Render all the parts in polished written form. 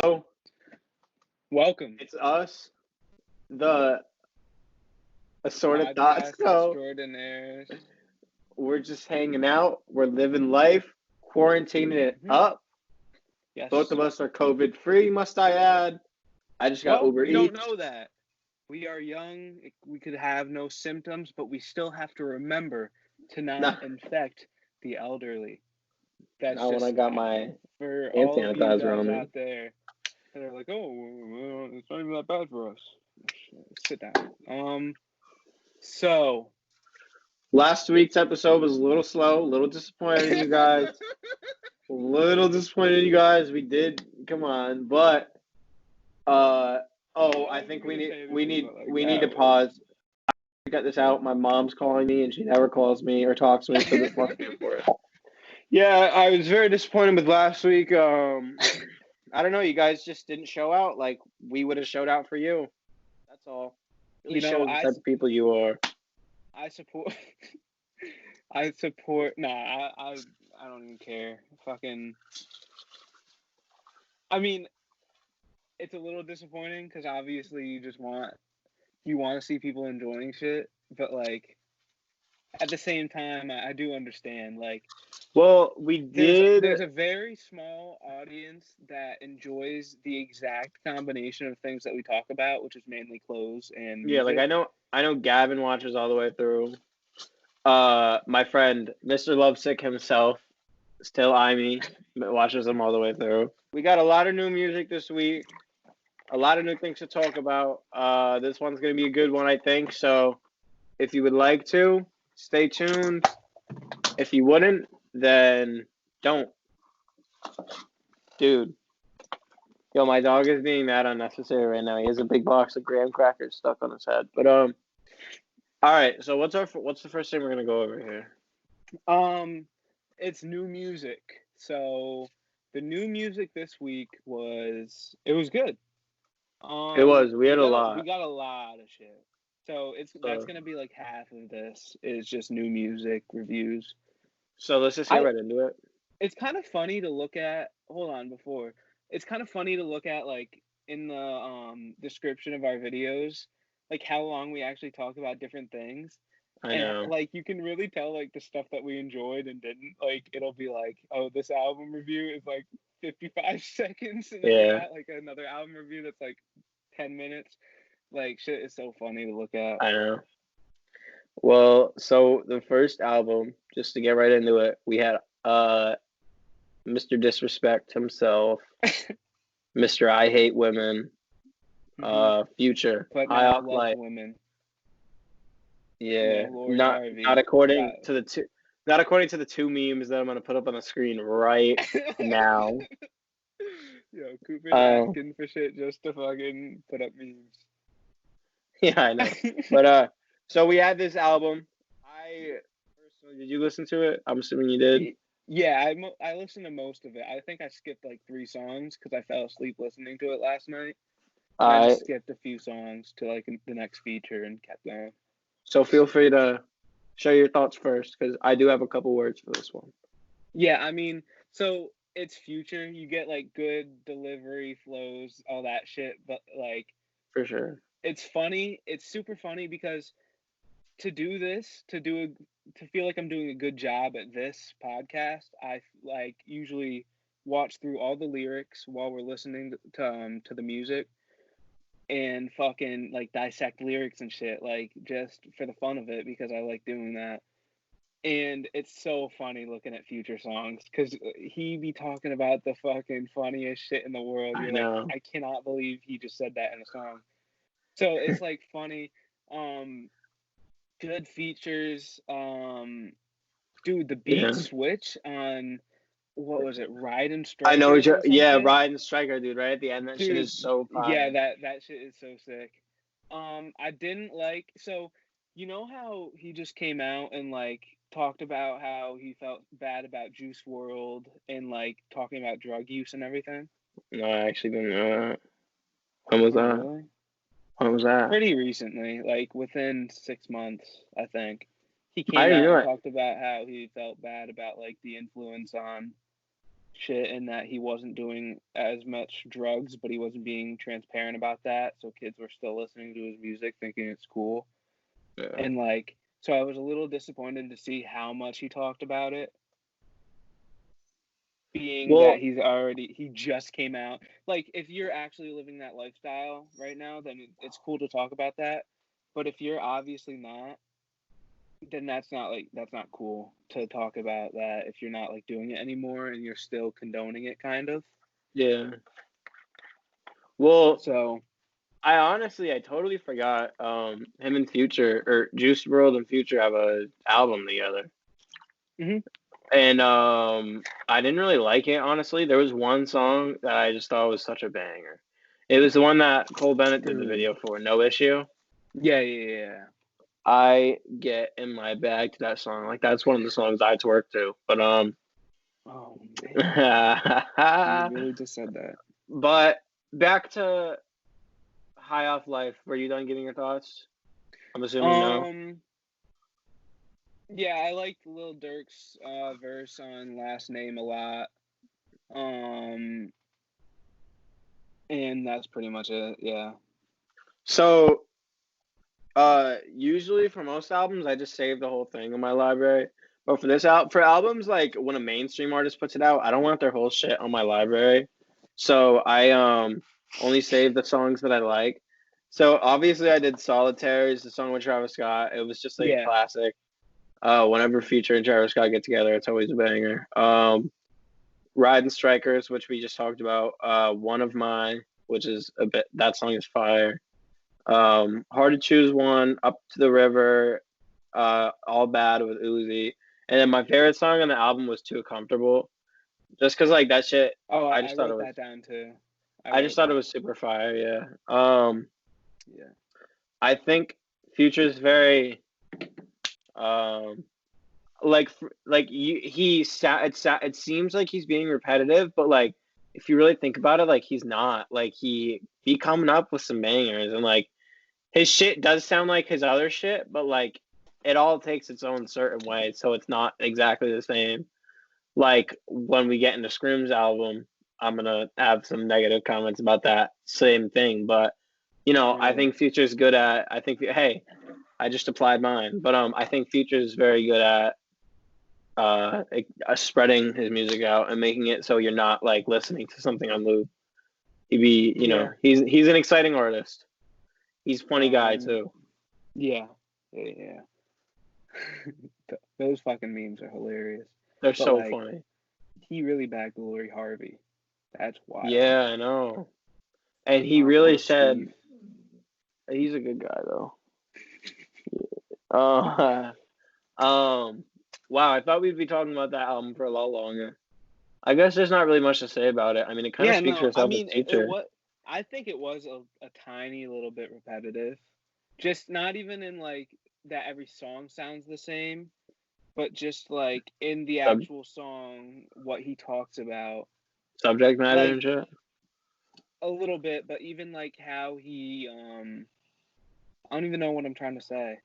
So Welcome. it's us, the Assorted Thoughts Podcast Co. extraordinaires. We're just hanging out. We're living life, quarantining it Mhm. up. Yes. Both of us are COVID free, must I add. I just got Well, Uber we don't Eats. know that. We are young. We could have no symptoms, but we still have to remember to Nah, not infect the elderly. That's not when I just got my for hand all of you sanitizer guys on me. out there that are like, oh, well, it's not even that bad for us. Sit down. So. Last week's episode was a little slow, a little disappointed in you guys. We did, come on, but I think we need to pause. Got this out. My mom's calling me, and she never calls me or talks to me, so this must be important. Yeah, I was very disappointed with last week. I don't know. You guys just didn't show out like we would have showed out for you. That's all. Really shows the type of people you are. I support. I support. Nah, I don't even care. Fucking. I mean, it's a little disappointing because obviously you want to see people enjoying shit, but like at the same time, I do understand. Like, well, we did. There's a very small audience that enjoys the exact combination of things that we talk about, which is mainly clothes and music. Yeah, like I know Gavin watches all the way through. My friend Mr. Lovesick himself, still me, watches them all the way through. We got a lot of new music this week. A lot of new things to talk about. This one's gonna be a good one, I think. So, if you would like to, stay tuned. If you wouldn't, then don't. Dude. Yo, my dog is being mad unnecessary right now. He has a big box of graham crackers stuck on his head. But all right. So what's the first thing we're gonna go over here? It's new music. So the new music this week was good. It was. We had a lot. We got a lot of shit. So that's gonna be like half of this is just new music reviews. So let's just get right into it. It's kind of funny to look at. Hold on, before it's kind of funny to look at like in the description of our videos, like how long we actually talk about different things. I know. And like you can really tell like the stuff that we enjoyed and didn't. Like it'll be like, oh, this album review is like 55 seconds, and then we got like another album review that's like 10 minutes. Like shit is so funny to look at. I know. Well, so the first album, just to get right into it, we had Mr. Disrespect himself, Mr. I Hate Women, Future, but High now Off love Life. Women. Yeah, not according to the two. Not according to the two memes that I'm gonna put up on the screen right now. Yo, Cooper's asking for shit just to fucking put up memes. Yeah, I know. But so we had this album. Personally, did you listen to it? I'm assuming you did. Yeah, I listened to most of it. I think I skipped like 3 songs because I fell asleep listening to it last night. I just skipped a few songs to like the next feature and kept going. So feel free to share your thoughts first, because I do have a couple words for this one. Yeah, I mean, so it's Future. You get like good delivery flows, all that shit, but like for sure, it's funny. It's super funny because to feel like I'm doing a good job at this podcast, I like usually watch through all the lyrics while we're listening to the music and fucking like dissect lyrics and shit, like just for the fun of it because I like doing that. And it's so funny looking at Future songs because he be talking about the fucking funniest shit in the world. You're like, I cannot believe he just said that in a song. So it's like funny. Good features. Dude, the beat switch on what was it? Ride and Striker. I know. Yeah, Ride and Striker, dude. Right at the end, that shit is so fun. Yeah, that shit is so sick. I didn't like. So you know how he just came out and like talked about how he felt bad about Juice WRLD and like talking about drug use and everything? No, I actually didn't know that. When was that? Really? When was that? Pretty recently, like within 6 months, I think. He came out and talked about how he felt bad about like the influence on shit, and that he wasn't doing as much drugs, but he wasn't being transparent about that. So kids were still listening to his music, thinking it's cool. Yeah. And like, so I was a little disappointed to see how much he talked about it. Being that he just came out. Like, if you're actually living that lifestyle right now, then it's cool to talk about that. But if you're obviously not, then that's not cool to talk about that if you're not like doing it anymore and you're still condoning it, kind of. Yeah. Well, So I totally forgot. Him and Future or Juice WRLD and Future have a album together. Mhm. And I didn't really like it, honestly. There was one song that I just thought was such a banger. It was the one that Cole Bennett did the video for, No Issue. Yeah. I get in my bag to that song. Like, that's one of the songs I twerk to. But Oh man, you really just said that. but back to High Off Life. Were you done giving your thoughts? I'm assuming no. Yeah, I liked Lil Durk's verse on Last Name a lot. And that's pretty much it. Yeah. So, usually for most albums, I just save the whole thing in my library. But for albums, like when a mainstream artist puts it out, I don't want their whole shit on my library. So I only save the songs that I like. So obviously I did Solitaire, is the song with Travis Scott. It was just like a classic. Whenever Future and Travis Scott get together, it's always a banger. Riding Strikers, which we just talked about. One of Mine, which is that song is fire. Hard to Choose One, Up to the River, All Bad with Uzi. And then my favorite song on the album was Too Comfortable. Just because, like, that shit, Oh, I just thought it wrote was. that down too. I just thought it was super fire, yeah. Yeah. I think Future's very, it seems like he's being repetitive, but, like, if you really think about it, like, he's not. Like, he coming up with some bangers, and, like, his shit does sound like his other shit, but, like, it all takes its own certain way, so it's not exactly the same. Like, when we get into Scrim's album, I'm going to have some negative comments about that same thing. But, I think Future's good at, hey, I just applied mine. But I think Future's very good at spreading his music out and making it so you're not, like, listening to something on loop. He's an exciting artist. He's a funny guy, too. Yeah. Those fucking memes are hilarious. They're so funny. He really backed Lori Harvey. That's wild. Yeah, I know. And he really said, he's a good guy, though. Wow, I thought we'd be talking about that album for a lot longer. I guess there's not really much to say about it. I mean, it kind of speaks for itself. I think it was a tiny little bit repetitive. Just not even in, like, that every song sounds the same, but just, like, in the actual song, what he talks about. Subject matter and shit? A little bit, but even, like, how he, I don't even know what I'm trying to say.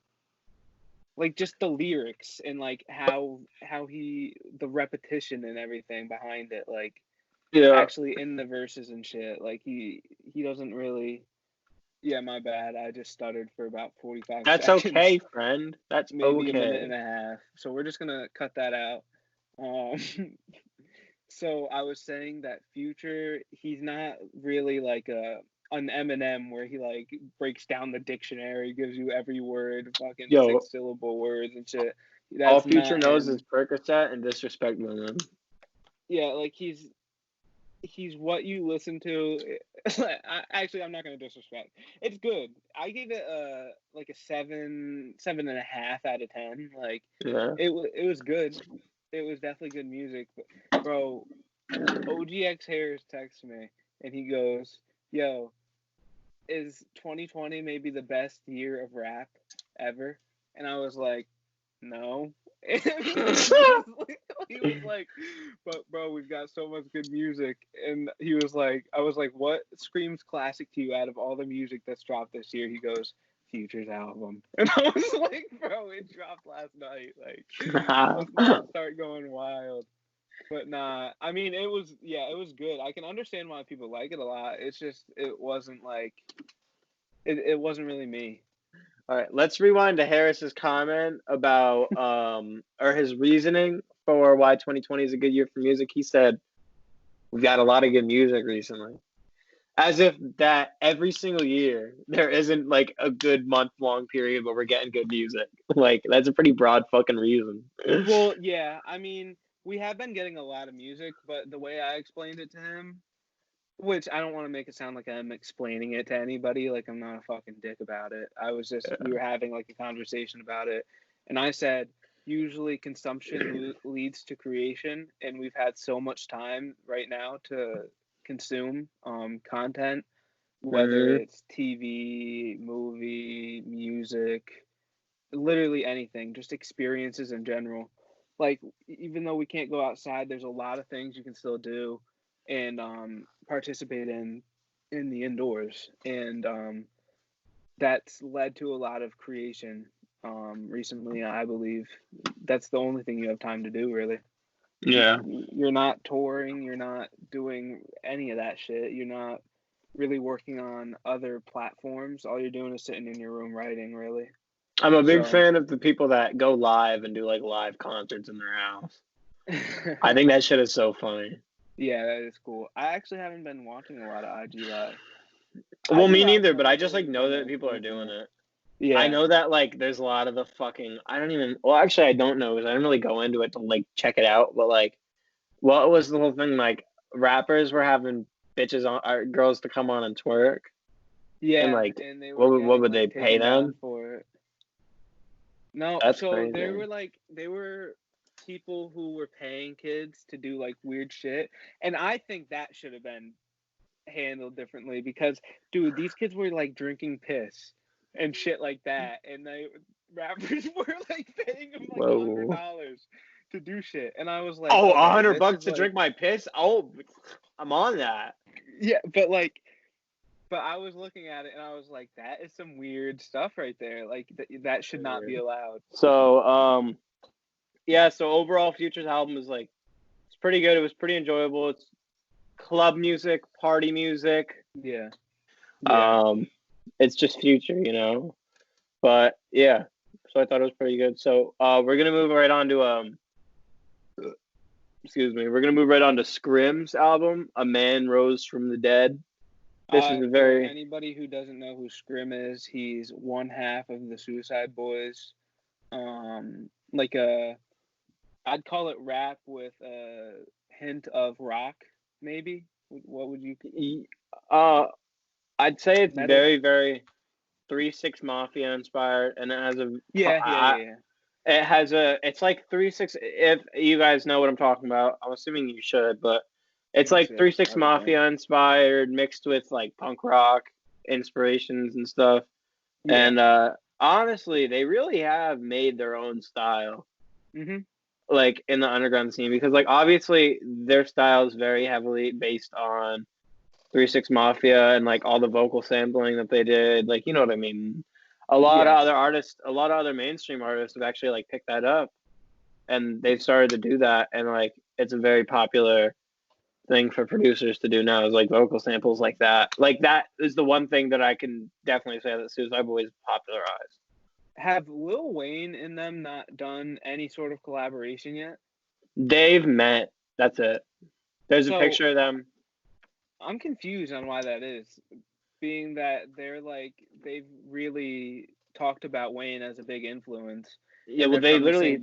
Like, just the lyrics and, like, how he, the repetition and everything behind it, like, actually in the verses and shit. Like, he doesn't really. Yeah, my bad. I just stuttered for about 45 seconds. That's okay, friend. That's maybe a minute and a half. So we're just gonna cut that out. So I was saying that Future, he's not really like an Eminem where he, like, breaks down the dictionary, gives you every word, fucking 6-syllable words and shit. All Future knows is Percocet and disrespect women. Yeah, like, he's what you listen to. Actually, I'm not gonna disrespect. It's good. I gave it like a 7.5 out of 10. Like, it was good. It was definitely good music. But, bro, OGX Harris texts me and he goes, "Yo, is 2020 maybe the best year of rap ever?" And I was like, "No." He was like, "But bro, we've got so much good music." And he was like, I was like, "What screams classic to you out of all the music that's dropped this year?" He goes, "Future's album." And I was like, "Bro, it dropped last night. Like, let's not start going wild." But nah, I mean, it was good. I can understand why people like it a lot. It's just it wasn't like it wasn't really me. All right, let's rewind to Harris's comment about or his reasoning for why 2020 is a good year for music. He said, "We've got a lot of good music recently." As if that every single year there isn't like a good month-long period where we're getting good music. Like that's a pretty broad fucking reason. Well, yeah, I mean, we have been getting a lot of music, but the way I explained it to him, which I don't want to make it sound like I'm explaining it to anybody, like I'm not a fucking dick about it. I was just, we were having like a conversation about it, and I said, usually consumption leads to creation, and we've had so much time right now to consume content, whether it's TV, movie, music, literally anything, just experiences in general. Like, even though we can't go outside, there's a lot of things you can still do and participate in the indoors, and that's led to a lot of creation recently. I believe that's the only thing you have time to do, really. Yeah. You're not touring, you're not doing any of that shit, you're not really working on other platforms. All you're doing is sitting in your room writing, really. I'm a big fan of the people that go live and do like live concerts in their house. I think that shit is so funny. Yeah, that is cool. I actually haven't been watching a lot of IG Live. Well, me neither, but I just like know that people are doing it. Yeah. I know that like there's a lot of the fucking actually I don't know because I didn't really go into it to like check it out, but like what was the whole thing, like rappers were having bitches on or girls to come on and twerk? Yeah, and like and they were what would like, they pay them for it? No, That's so crazy. they were people who were paying kids to do like weird shit, and I think that should have been handled differently because, dude, these kids were like drinking piss and shit like that, and rappers were like paying them like $100 to do shit, and I was like, oh, okay, $100 to drink my piss? Oh, I'm on that. Yeah, but I was looking at it and I was like, that is some weird stuff right there. Like that should not be allowed. So, yeah. So overall, Future's album is like, it's pretty good. It was pretty enjoyable. It's club music, party music. Yeah. It's just Future, you know. But yeah, so I thought it was pretty good. So, we're gonna move right on to excuse me. We're gonna move right on to Scrim's album, "A Man Rose from the Dead." This is a very for anybody who doesn't know who Scrim is, he's one half of the Suicide Boys. Like I'd call it rap with a hint of rock, maybe. What would you? I'd say it's Metal? very, very 3-6 Mafia inspired, and it has a yeah. It has it's like 3-6. If you guys know what I'm talking about, I'm assuming you should, but it's like 3-6 Mafia inspired, mixed with like punk rock inspirations and stuff. Yeah. And honestly, they really have made their own style, like in the underground scene, because like obviously their style is very heavily based on 3-6 Mafia and like all the vocal sampling that they did, like, you know what I mean. A lot of other artists, a lot of other mainstream artists have actually like picked that up, and they've started to do that, and like it's a very popular thing for producers to do now, is like vocal samples like that. Like that is the one thing that I can definitely say that Suicide Boys popularized. Have Lil Wayne and them not done any sort of collaboration yet? They've met. That's it. There's a picture of them. I'm confused on why that is, being that they're like, they've really talked about Wayne as a big influence. Yeah, well, they literally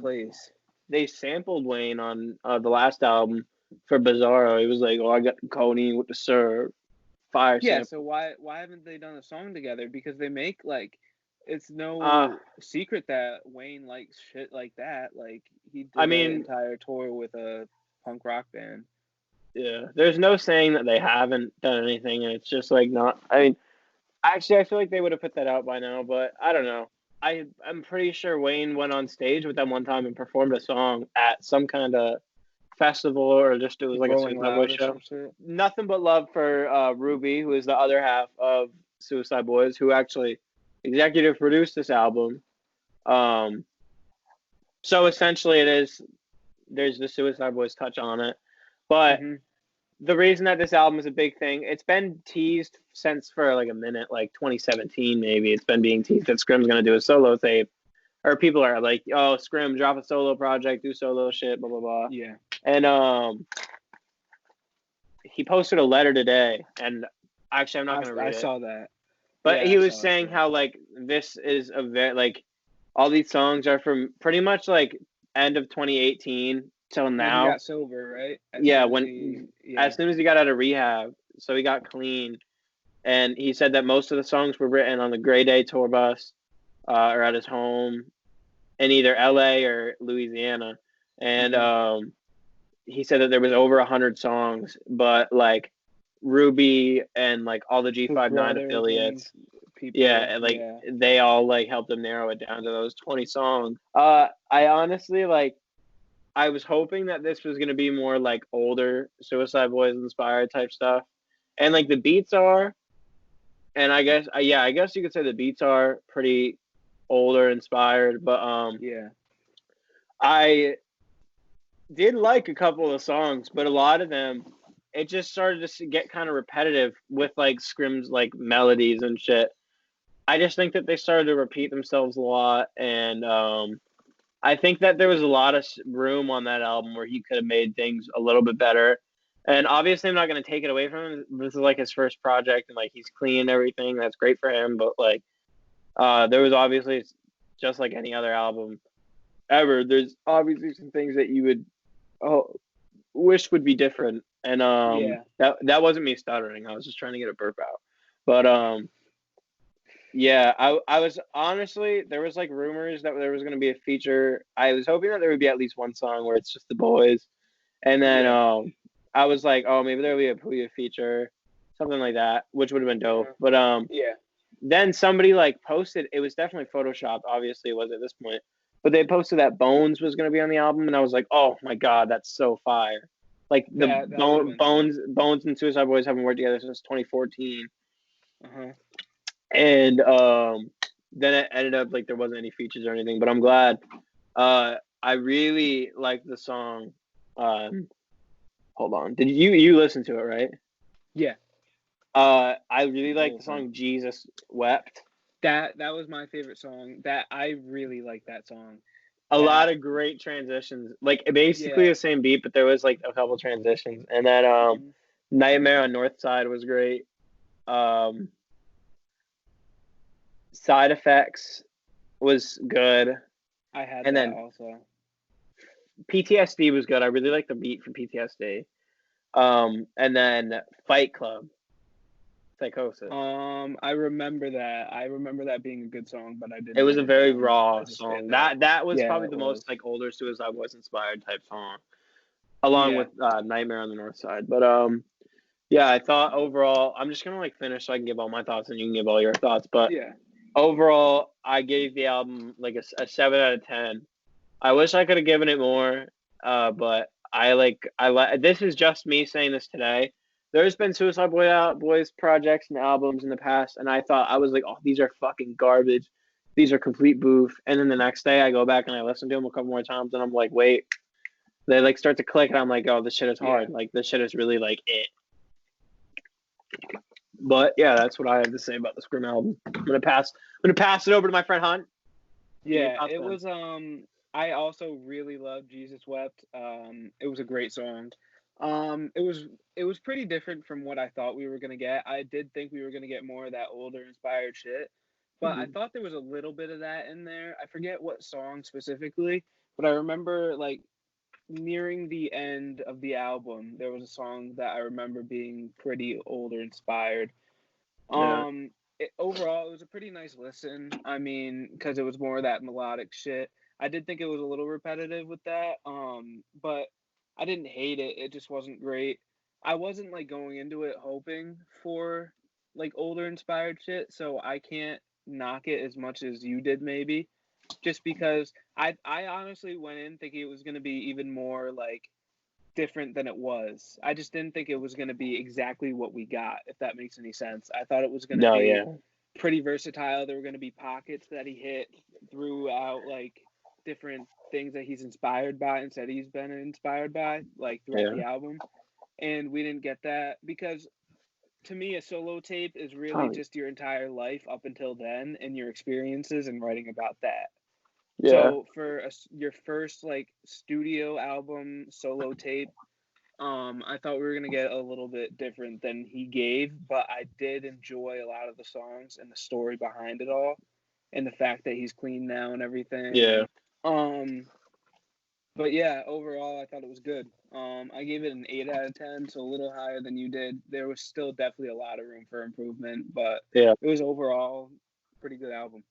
they sampled Wayne on the last album for Bizarro. He was like, "Oh, I got Coney with the Sir Fire." Yeah, sample. so why haven't they done a song together? Because they make like, it's no secret that Wayne likes shit like that. Like he did an entire tour with a punk rock band. Yeah, there's no saying that they haven't done anything, and it's just like not. I mean, actually, I feel like they would have put that out by now, but I don't know. I'm pretty sure Wayne went on stage with them one time and performed a song at some kind of festival, or just it was like a Suicide Boys show. Nothing but love for Ruby, who is the other half of Suicide Boys, who actually executive produced this album. So essentially, it is there's the Suicide Boys touch on it. But Mm-hmm. the reason that this album is a big thing, it's been teased since for like a minute, like 2017 maybe. It's been being teased that Scrim's gonna do a solo tape, or people are like, "Oh, Scrim, drop a solo project, do solo shit, blah blah blah." Yeah. And he posted a letter today, and actually, I'm not gonna read I it. saw that. But Yeah, he I was saw saying it. how like this is a very like all these songs are from pretty much like end of 2018 till When he now. got sober, right? Yeah, Yeah. as soon as he got out of rehab, so he got clean, and he said that most of the songs were written on the Grey Day tour bus, or at his home in either LA or Louisiana, and he said that there was over 100 songs, but like Ruby and like all the His G59 brothers affiliates, and people. yeah, and like they all like helped him narrow it down to those 20 songs. I honestly like I was hoping that this was gonna be more like older Suicide Boys inspired type stuff, and like the beats are, and I guess I guess you could say the beats are pretty older inspired, but yeah. I did like a couple of songs, but a lot of them, it just started to get kind of repetitive with like Scrim's like melodies and shit. I just think that they started to repeat themselves a lot, and I think that there was a lot of room on that album where he could have made things a little bit better. And obviously, I'm not going to take it away from him. This is like his first project, and like he's clean and everything. That's great for him. But like, there was obviously, just like any other album ever, there's obviously some things that you would wish would be different. And Yeah. that wasn't me stuttering. I was just trying to get a burp out. But yeah, I was honestly, there was like rumors that there was going to be a feature. I was hoping that there would be at least one song where it's just the boys, and then I was like, oh, maybe there'll be a Puya feature, something like that, which would have been dope. But yeah. then somebody like posted, it was definitely photoshopped, obviously it was at this point, but they posted that Bones was going to be on the album, and I was like, oh my god, that's so fire. Like That would've been Bones and Suicide Boys haven't worked together since 2014. Uh-huh. And then it ended up like there wasn't any features or anything, but I'm glad. I really like the song. Hold on, did you listen to it, right? Yeah. I really like the song Jesus Wept. That was my favorite song. That I really like that song. A lot of great transitions, like basically the same beat, but there was like a couple transitions, and then Nightmare on North Side was great. Side Effects was good. I had and that then also. PTSD was good. I really like the beat from PTSD. And then Fight Club, Psychosis. I remember that. I remember that being a good song, but I didn't. It was a very raw song. That was probably the most was. like older Suicide Boys inspired type song, along with Nightmare on the North Side. But yeah, I thought overall, I'm just gonna like finish so I can give all my thoughts and you can give all your thoughts. But overall, I gave the album like a 7 out of 10. I wish I could have given it more, but I like this is just me saying this today. There's been Suicide Boys projects and albums in the past, and I thought, I was like, oh, these are fucking garbage. These are complete boof. And then the next day I go back and I listen to them a couple more times, and I'm like, wait. They like start to click, and I'm like, oh, this shit is hard. Like this shit is really like it. But yeah, that's what I have to say about the Scrim album. I'm gonna pass it over to my friend Hunt. Yeah, it was I also really loved Jesus Wept. It was a great song. It was pretty different from what I thought we were gonna get. I did think we were gonna get more of that older inspired shit, but I thought there was a little bit of that in there. I forget what song specifically, but I remember like nearing the end of the album, there was a song that I remember being pretty older inspired. Overall, it was a pretty nice listen. I mean, because it was more of that melodic shit. I did think it was a little repetitive with that, but I didn't hate it. It just wasn't great. I wasn't like going into it hoping for like older inspired shit, so I can't knock it as much as you did maybe. Just because I honestly went in thinking it was gonna be even more like different than it was. I just didn't think it was going to be exactly what we got, if that makes any sense. I thought it was going to be pretty versatile. There were going to be pockets that he hit throughout like different things that he's inspired by and said he's been inspired by, like throughout the album. And we didn't get that because to me, a solo tape is really just your entire life up until then and your experiences and writing about that. Yeah. So for your first like studio album solo tape, I thought we were gonna get a little bit different than he gave, but I did enjoy a lot of the songs and the story behind it all, and the fact that he's clean now and everything. Yeah. But yeah, overall, I thought it was good. I gave it an 8 out of 10, so a little higher than you did. There was still definitely a lot of room for improvement, but yeah, it was overall a pretty good album.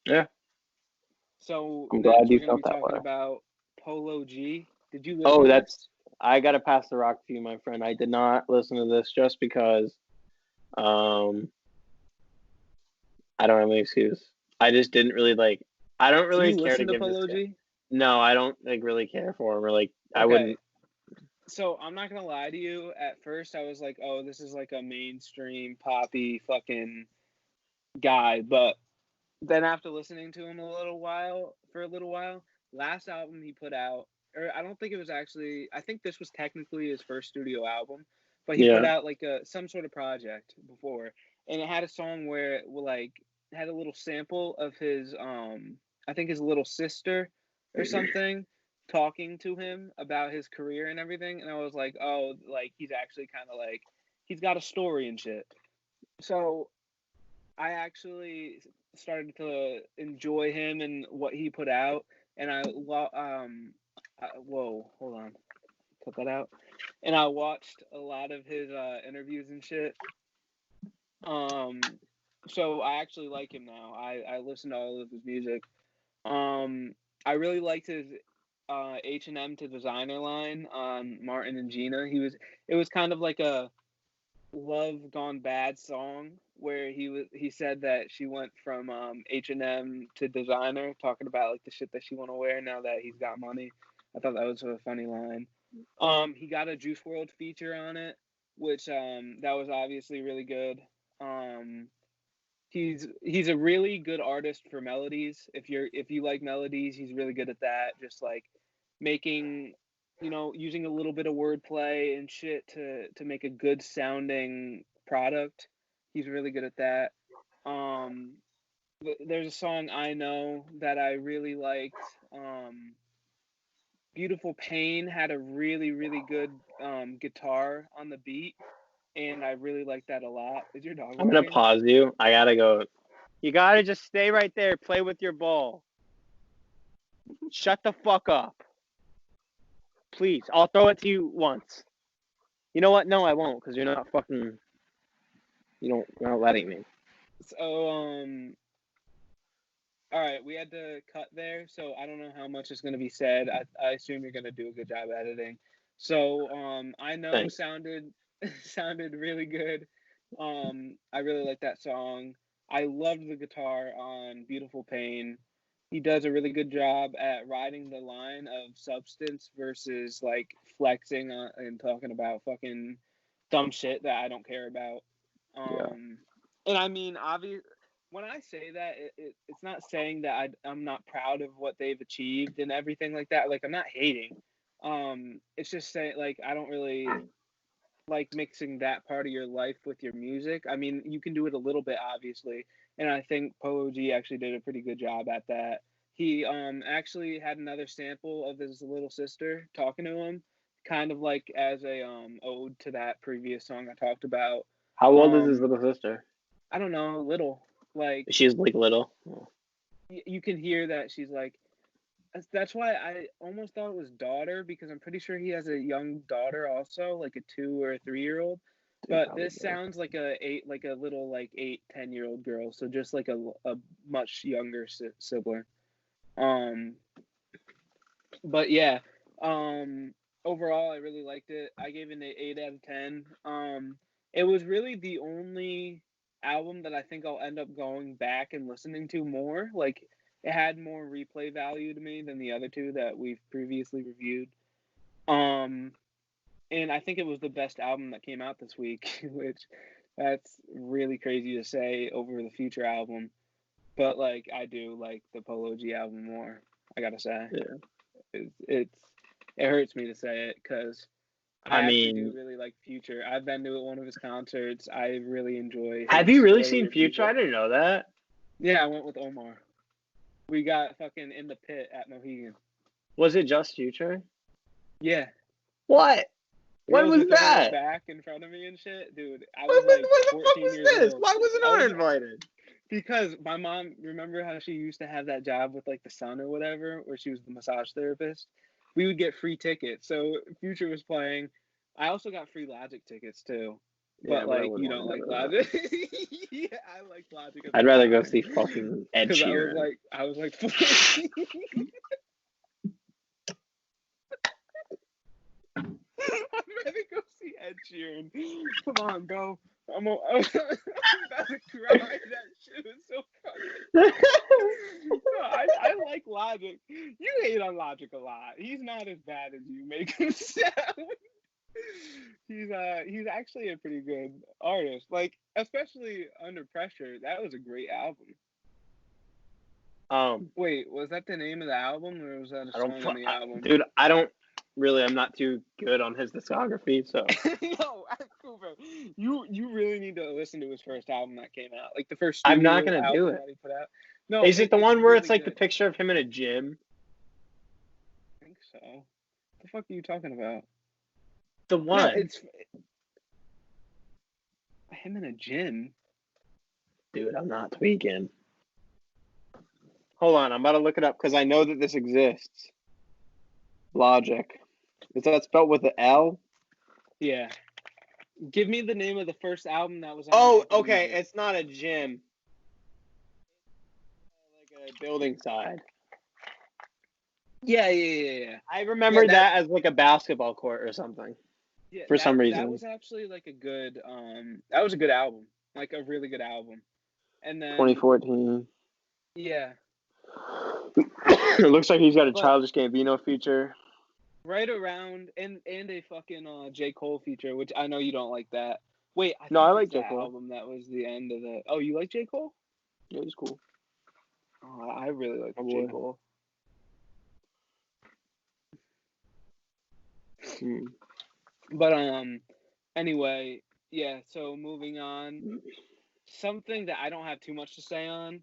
Yeah. So I'm next glad you we're going to felt be that talking way. about Polo G. Did you listen to this? I got to pass the rock to you, my friend. I did not listen to this just because I don't have an excuse. I just didn't really like. I don't really care to give Polo this. G? No, I don't like really care for him or like. Okay. I wouldn't. So I'm not gonna lie to you. At first, I was like, "Oh, this is like a mainstream poppy fucking guy," but then after listening to him for a little while, last album he put out, or I don't think it was actually. I think this was technically his first studio album, but he put out like some sort of project before, and it had a song where it like had a little sample of his I think his little sister or something talking to him about his career and everything, and I was like, oh, like he's actually kind of like he's got a story and shit. So I actually started to enjoy him and what he put out, and whoa, hold on, cut that out. And I watched a lot of his interviews and shit. So I actually like him now. I listen to all of his music. I really liked his H&M to Designer line on Martin and Gina. It was kind of like a Love Gone Bad song where he said that she went from H&M to designer, talking about like the shit that she want to wear now that he's got money. I thought that was a funny line. He got a Juice WRLD feature on it, which that was obviously really good. He's a really good artist for melodies. If you like melodies, he's really good at that. Just like making, using a little bit of wordplay and shit to make a good sounding product. He's really good at that. There's a song I know that I really liked. Beautiful Pain had a really, really good guitar on the beat, and I really like that a lot. Is your dog? I'm gonna pause you. I gotta go. You gotta just stay right there. Play with your ball. Shut the fuck up. Please, I'll throw it to you once. You know what? No, I won't, because you're not fucking. You're not letting me. So all right, we had to cut there, so I don't know how much is going to be said. I assume you're going to do a good job editing. So I know Thanks. sounded really good. I really like that song. I loved the guitar on Beautiful Pain. He does a really good job at riding the line of substance versus like flexing and talking about fucking dumb shit that I don't care about. And I mean, obviously, when I say that, it's not saying that I'm not proud of what they've achieved and everything like that. Like, I'm not hating. It's just saying, like, I don't really like mixing that part of your life with your music. I mean, you can do it a little bit, obviously, and I think Polo G actually did a pretty good job at that. He actually had another sample of his little sister talking to him, kind of like as a ode to that previous song I talked about. How old is his little sister? I don't know, little. Like, she's like little. You can hear that she's like. That's why I almost thought it was daughter, because I'm pretty sure he has a young daughter also, like a 2 or 3-year-old. But this sounds like a 8-10-year-old girl, so just like a much younger sibling. But yeah, overall I really liked it. I gave it an 8 out of 10. It was really the only album that I think I'll end up going back and listening to more. Like, it had more replay value to me than the other two that we've previously reviewed. And I think it was the best album that came out this week, which that's really crazy to say over the Future album. But like I do like the Polo G album more. I gotta say, Yeah. it hurts me to say it because I I actually do mean, really like Future. I've been to one of his concerts. I really enjoy have his you really seen earlier Future? I music. didn't know that. Yeah, I went with Omar. We got fucking in the pit at Mohegan. Was it just Future? Yeah. What? When Girls was with their hair that? back in front of me and shit. Dude, I What was the, like what the fuck 14 was years this? old. Why wasn't I I was invited? because my mom, remember how she used to have that job with like the Sun or whatever, where she was the massage therapist? We would get free tickets. So Future was playing. I also got free Logic tickets too. Yeah, But but I like, you wouldn't don't want to like go to that. Logic. Yeah, I liked Logic at the I'd rather go time. see fucking Ed Because Sheeran. I was like 14. I'd rather go see Ed Sheeran. Come on, bro. I'm about to cry. That shit was so funny. No, I like Logic. You hate on Logic a lot. He's not as bad as you make him sound. He's actually a pretty good artist. Like, especially Under Pressure. That was a great album. Wait, was that the name of the album or was that a song on the album? Dude, I'm not too good on his discography, so. No, cool, bro. You really need to listen to his first album that came out, like the first I'm not studio gonna do album it. that he put out. No, Is it the it's one where really it's like the good. picture of him in a gym? I think so. What the fuck are you talking about? The No, one. it's him in a gym. Dude, I'm not tweaking. Hold on, I'm about to look it up because I know that this exists. Logic. Is that spelled with an L? Yeah. Give me the name of the first album that was on Oh, Apple okay. Music. It's not a gym. Like a building side. Yeah. I remember Yeah, that as like a basketball court or something. Yeah, For some reason. that was actually like a good that was a good album. Like a really good album. And then 2014. yeah. It looks like he's got a But Childish Gambino feature. right around and a fucking J. Cole feature, which I know you don't like that. Wait, I No, think I it's like J. that Cole. album that was the end of the. Oh, you like J. Cole? Yeah, he's cool. Oh, I really like Oh, J. boy. Cole. But anyway, yeah, so moving on. Something that I don't have too much to say on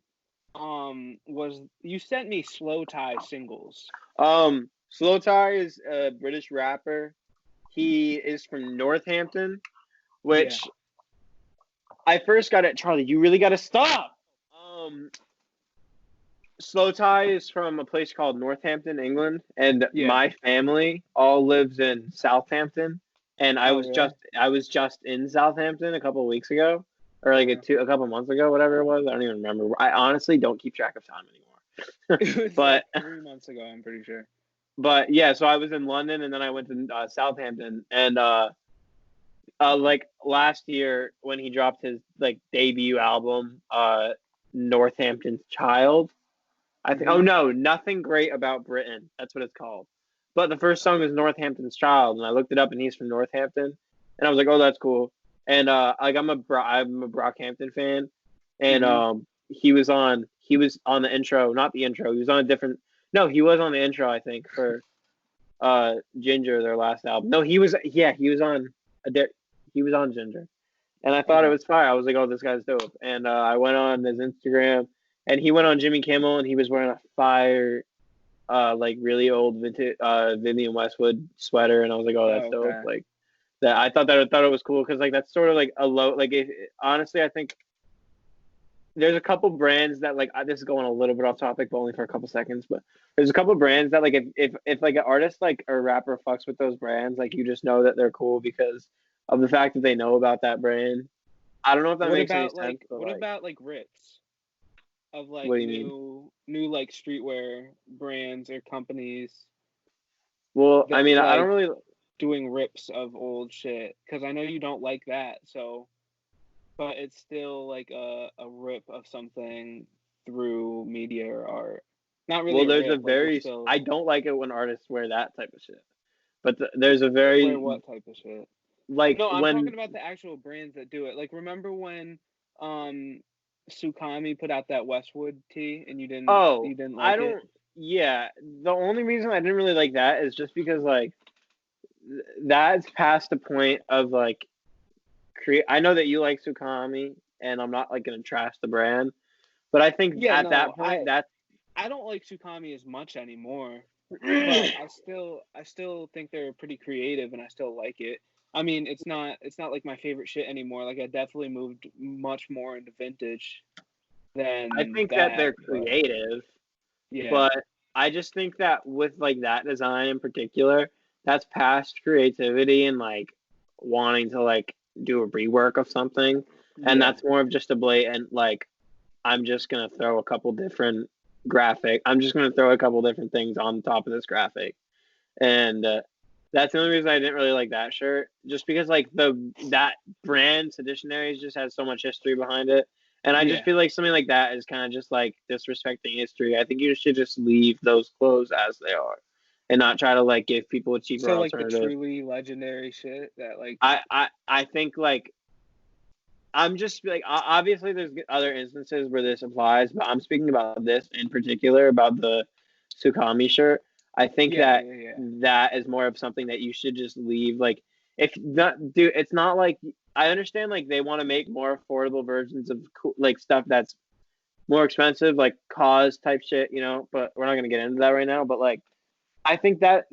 was you sent me Slowthai singles. Slowthai is a British rapper. He is from Northampton, which I first got at Charlie. You really got to stop. Slowthai is from a place called Northampton, England, and my family all lives in Southampton. And I was just in Southampton a couple of weeks ago, or like a couple months ago, whatever it was. I don't even remember. I honestly don't keep track of time anymore. It was but like 3 months ago, I'm pretty sure. But yeah, so I was in London and then I went to Southampton, and like last year when he dropped his like debut album, Northampton's Child. I think. Oh no, Nothing Great About Britain. That's what it's called. But the first song is Northampton's Child, and I looked it up, and he's from Northampton, and I was like, oh, that's cool. And like I'm a Brockhampton fan, and he was on the intro, not the intro. He was on a different. No, he was on the intro, I think, for Ginger, their last album. No, he was on he was on Ginger, and I thought it was fire. I was like, oh, this guy's dope. And I went on his Instagram, and he went on Jimmy Kimmel, and he was wearing a fire, like really old vintage Vivienne Westwood sweater, and I was like, oh, that's dope. Like that, I thought it was cool because like that's sort of like a low. Like honestly, I think there's a couple brands that like this is going a little bit off topic, but only for a couple seconds. But there's a couple brands that like if like an artist like or rapper fucks with those brands, like you just know that they're cool because of the fact that they know about that brand. I don't know if that makes any sense. What about like rips of like what do you new like streetwear brands or companies? Well, I mean, like, I don't really doing rips of old shit because I know you don't like that. So. But it's still like a rip of something through media or art. Not really. Well, there's rip, a very. still... I don't like it when artists wear that type of shit. But there's a very. Wear what type of shit? Like no, I'm when. talking about the actual brands that do it. Like, remember when Sukami put out that Westwood tee, and you didn't Oh, I like it? don't. Yeah, the only reason I didn't really like that is just because like that's past the point of like create. I know that you like Sukami, and I'm not like gonna trash the brand, but I think Yeah, at no, that point that's I don't like Sukami as much anymore, but I still think they're pretty creative, and I still like it. I mean, it's not like my favorite shit anymore. Like, I definitely moved much more into vintage I than think that that, they're but creative, yeah. but I just think that with like that design in particular, that's past creativity and like wanting to like do a rework of something, and Yeah. that's more of just a blatant like I'm just gonna throw a couple different I'm just gonna throw a couple different things on top of this graphic, and that's the only reason I didn't really like that shirt. Just because like that brand Seditionaries just has so much history behind it, and I just Yeah. feel like something like that is kind of just like disrespecting history. I think you should just leave those clothes as they are, and not try to like give people a cheaper So, like, the alternative. truly legendary shit that, like, I think like I'm just like obviously there's other instances where this applies, but I'm speaking about this in particular about the Sukami shirt. I think yeah, that yeah, yeah. that is more of something that you should just leave. Like if not, dude, it's not like I understand like they want to make more affordable versions of like stuff that's more expensive, like cause type shit, you know. But we're not gonna get into that right now. But like I think that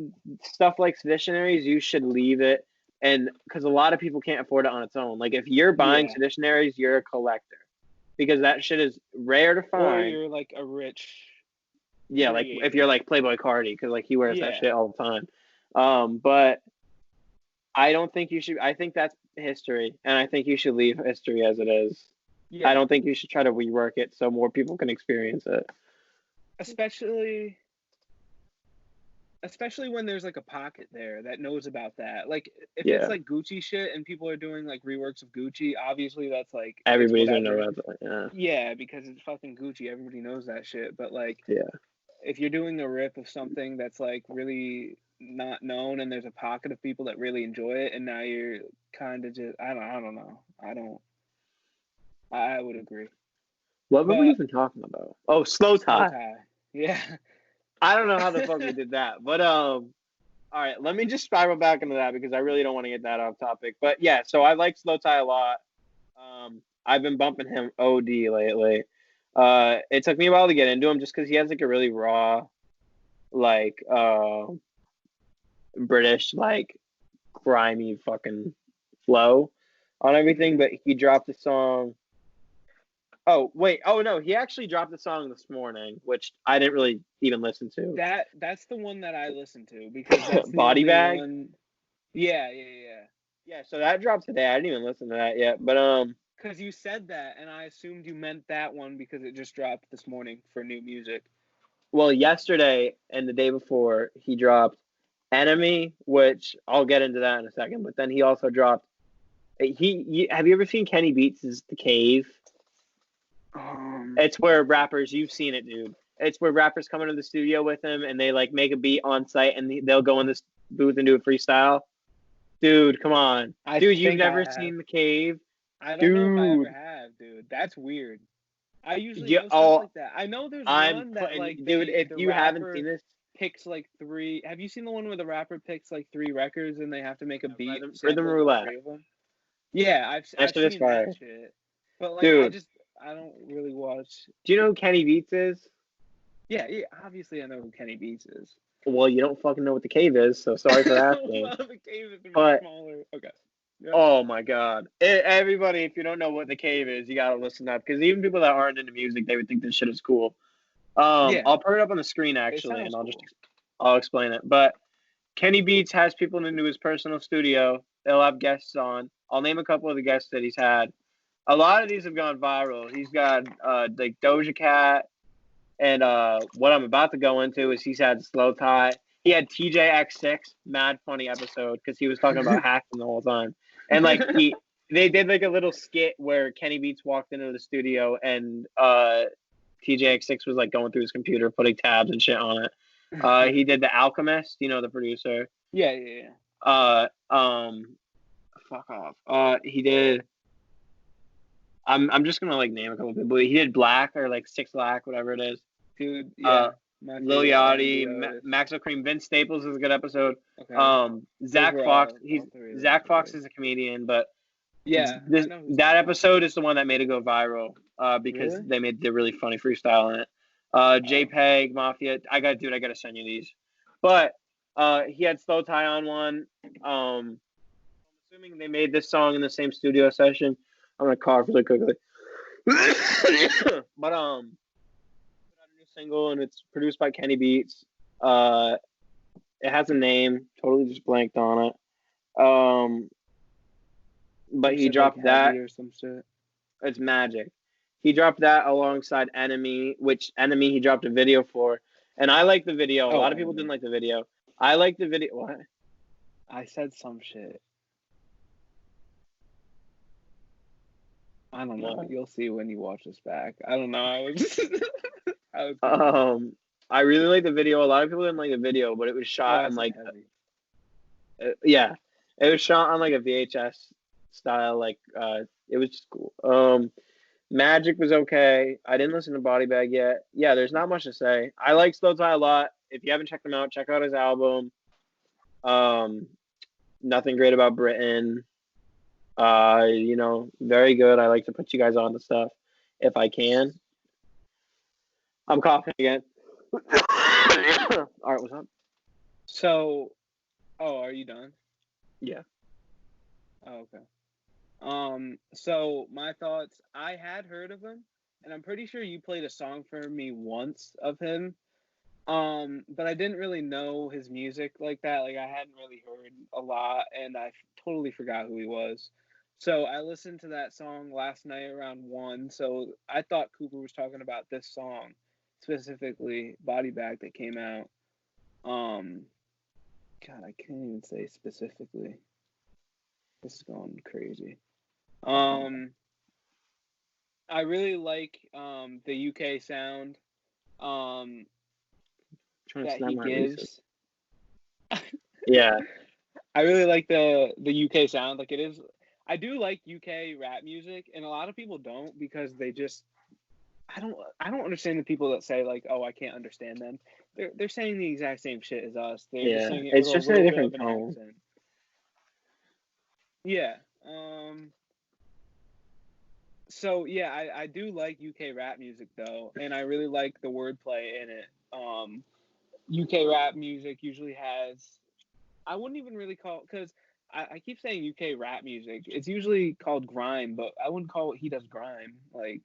stuff like Seditionaries, you should leave it, and because a lot of people can't afford it on its own. Like if you're buying Yeah. Seditionaries, you're a collector, because that shit is rare to Or find. you're, like, a rich Yeah, like if you're creator. like Playboy Cardi, because like he wears that Yeah. shit all the time. But I don't think you should. I think that's history, and I think you should leave history as it is. I Yeah. don't think you should try to rework it so more people can experience it. Especially when there's like a pocket there that knows about that. Like, if it's Yeah, like Gucci shit and people are doing like reworks of Gucci, obviously that's like, it's everybody's gonna know whatever. about that. Yeah, Yeah, because it's fucking Gucci. Everybody knows that shit. But like, yeah. if you're doing a rip of something that's like really not known and there's a pocket of people that really enjoy it, and now you're kind of just, I don't know. I would agree. What were we But even talking about? Oh, Slowthai. Slowthai. Yeah. I don't know how the fuck we did that, but all right. Let me just spiral back into that because I really don't want to get that off topic. But yeah, so I like Slowthai a lot. I've been bumping him OD lately. It took me a while to get into him just because he has like a really raw, like British, like grimy fucking flow on everything. But he dropped a song. Oh wait! Oh no! He actually dropped a song this morning, which I didn't really even listen to. That's the one that I listened to because that's the Body only Bag. one. Yeah, yeah, yeah. Yeah, so that dropped today. I didn't even listen to that yet, but Because you said that, and I assumed you meant that one because it just dropped this morning for new music. well, yesterday and the day before he dropped Enemy, which I'll get into that in a second. But then he also dropped. Have you ever seen Kenny Beats' The Cave? It's where rappers. You've seen it, dude. It's where rappers come into the studio with him and they like make a beat on site and they'll go in this booth and do a freestyle. Dude, come on. I Dude, you've think I never have. seen The Cave? I don't know if I ever Dude. have, dude. That's weird. I usually Yeah, know stuff oh, like that. I know there's I'm one that putting, like dude, if the you haven't seen rapper this, picks like three. Have you seen the one where the rapper picks like three records and they have to make a beat Rhythm sampling all Roulette. three of them? Yeah, That I've shit is seen that fire. shit. But like Dude, I don't really watch. do you know who Kenny Beats is? Yeah, yeah. Obviously, I know who Kenny Beats is. Well, you don't fucking know what The Cave is, so sorry for asking. Well, the cave is But, smaller. Okay. Yep. oh my God. Everybody, if you don't know what The Cave is, you gotta listen up, because even people that aren't into music, they would think this shit is cool. Yeah, I'll put it up on the screen, it actually, and sounds cool. I'll explain it. But Kenny Beats has people into his personal studio. They'll have guests on. I'll name a couple of the guests that he's had. A lot of these have gone viral. He's got like Doja Cat, and what I'm about to go into is he's had Slowthai. He had TJX6, mad funny episode because he was talking about hacking the whole time, and like they did like a little skit where Kenny Beats walked into the studio and TJX6 was like going through his computer, putting tabs and shit on it. He did The Alchemist, you know, the producer. Yeah, yeah, yeah. Fuck off. He did. I'm just gonna like name a couple of people. He did Black or like 6 Lack, whatever it is. Dude, yeah. My Lil favorite Yachty, R&B artist. Maxo Cream, Vince Staples is a good episode. Okay. Zach Those were Fox, all three of them Zach were Fox good. is a comedian, but Yeah, I know who that Zach Fox episode is. is the one that made it go viral. Because Really? they made the really funny freestyle in it. JPEG Mafia, I gotta send you these. But he had Slowthai on one. I'm assuming they made this song in the same studio session. I'm gonna cough really quickly. But a new single and it's produced by Kenny Beats. It has a name, totally just blanked on it. But You he said, dropped like, that. Heavy or some shit. It's Magic. He dropped that alongside Enemy, which Enemy he dropped a video for. And I like the video. A lot of people Enemy. didn't like the video. I like the video. What? I said some shit. I don't know. What? You'll see when you watch this back. I don't know. I was I really like the video. A lot of people didn't like the video, but it was shot in like yeah, it was shot on like a VHS style. Like it was just cool. Magic was okay. I didn't listen to Body Bag yet. Yeah, there's not much to say. I like Slowthai a lot. If you haven't checked him out, check out his album. Nothing Great About Britain. Very good. I like to put you guys on to stuff if I can. I'm coughing again. All right, what's up? So, are you done? Yeah. Oh, okay. So my thoughts, I had heard of him, and I'm pretty sure you played a song for me once of him. But I didn't really know his music like that. Like, I hadn't really heard a lot, and I totally forgot who he was. So I listened to that song last night around 1, so I thought Cooper was talking about this song, specifically Body Bag, that came out. God, I can't even say specifically. This is going crazy. I really like the UK sound that he gives. Yeah. I really like the UK sound. Like, it is. I do like UK rap music, and a lot of people don't because they just. I don't understand the people that say, like, oh, I can't understand them. They're saying the exact same shit as us. They're just saying it It's with just a in a little different bit of an tone. accent. Yeah. So yeah, I do like UK rap music though, and I really like the wordplay in it. UK rap music usually has. I wouldn't even really call, because I keep saying UK rap music. It's usually called grime, but I wouldn't call it he does grime. Like,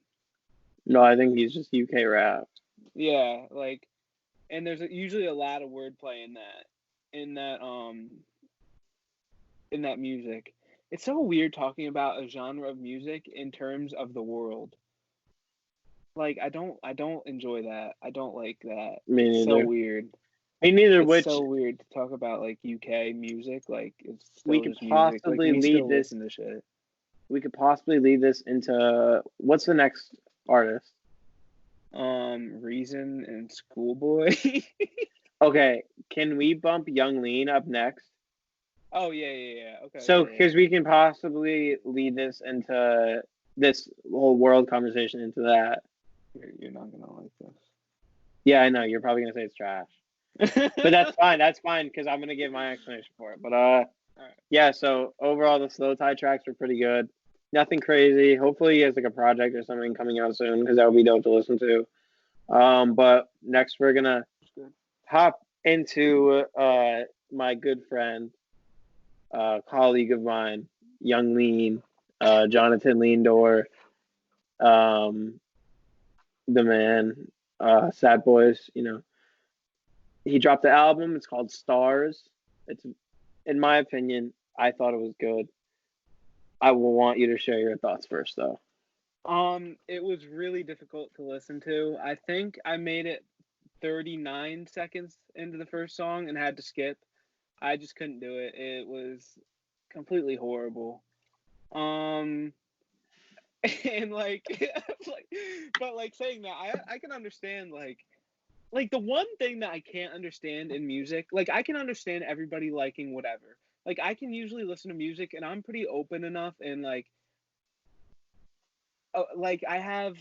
No, I think he's just UK rap. yeah, like, and there's usually a lot of wordplay in that music. It's so weird talking about a genre of music in terms of the world. Like, I don't enjoy that. I don't like that. Me It's neither. so weird. Me neither. It's Which so weird to talk about, like, UK music. Like, it's still we could just music. Like, possibly we lead still this. listen to shit. We could possibly lead this into what's the next artist? Reason and Schoolboy. Okay, can we bump Young Lean up next? Oh yeah. Okay. So, Yeah. because we can possibly lead this into this whole world conversation into that. You're not gonna like this. Yeah, I know. You're probably gonna say it's trash, but that's fine. That's fine because I'm gonna give my explanation for it. But Right. yeah. So overall, the Slowthai tracks were pretty good. Nothing crazy. Hopefully, he has like a project or something coming out soon because that would be dope to listen to. But next we're gonna hop into my good friend, colleague of mine, Young Lean, Jonathan Leandor, the man, Sad Boys. He dropped the album. It's called Stars. It's, in my opinion, I thought it was good. I will want you to share your thoughts first, though. It was really difficult to listen to. I think I made it 39 seconds into the first song and had to skip. I just couldn't do it. It was completely horrible. And like, but like, saying that, I can understand, like the one thing that I can't understand in music, like, I can understand everybody liking whatever. Like, I can usually listen to music and I'm pretty open enough, and like, like I have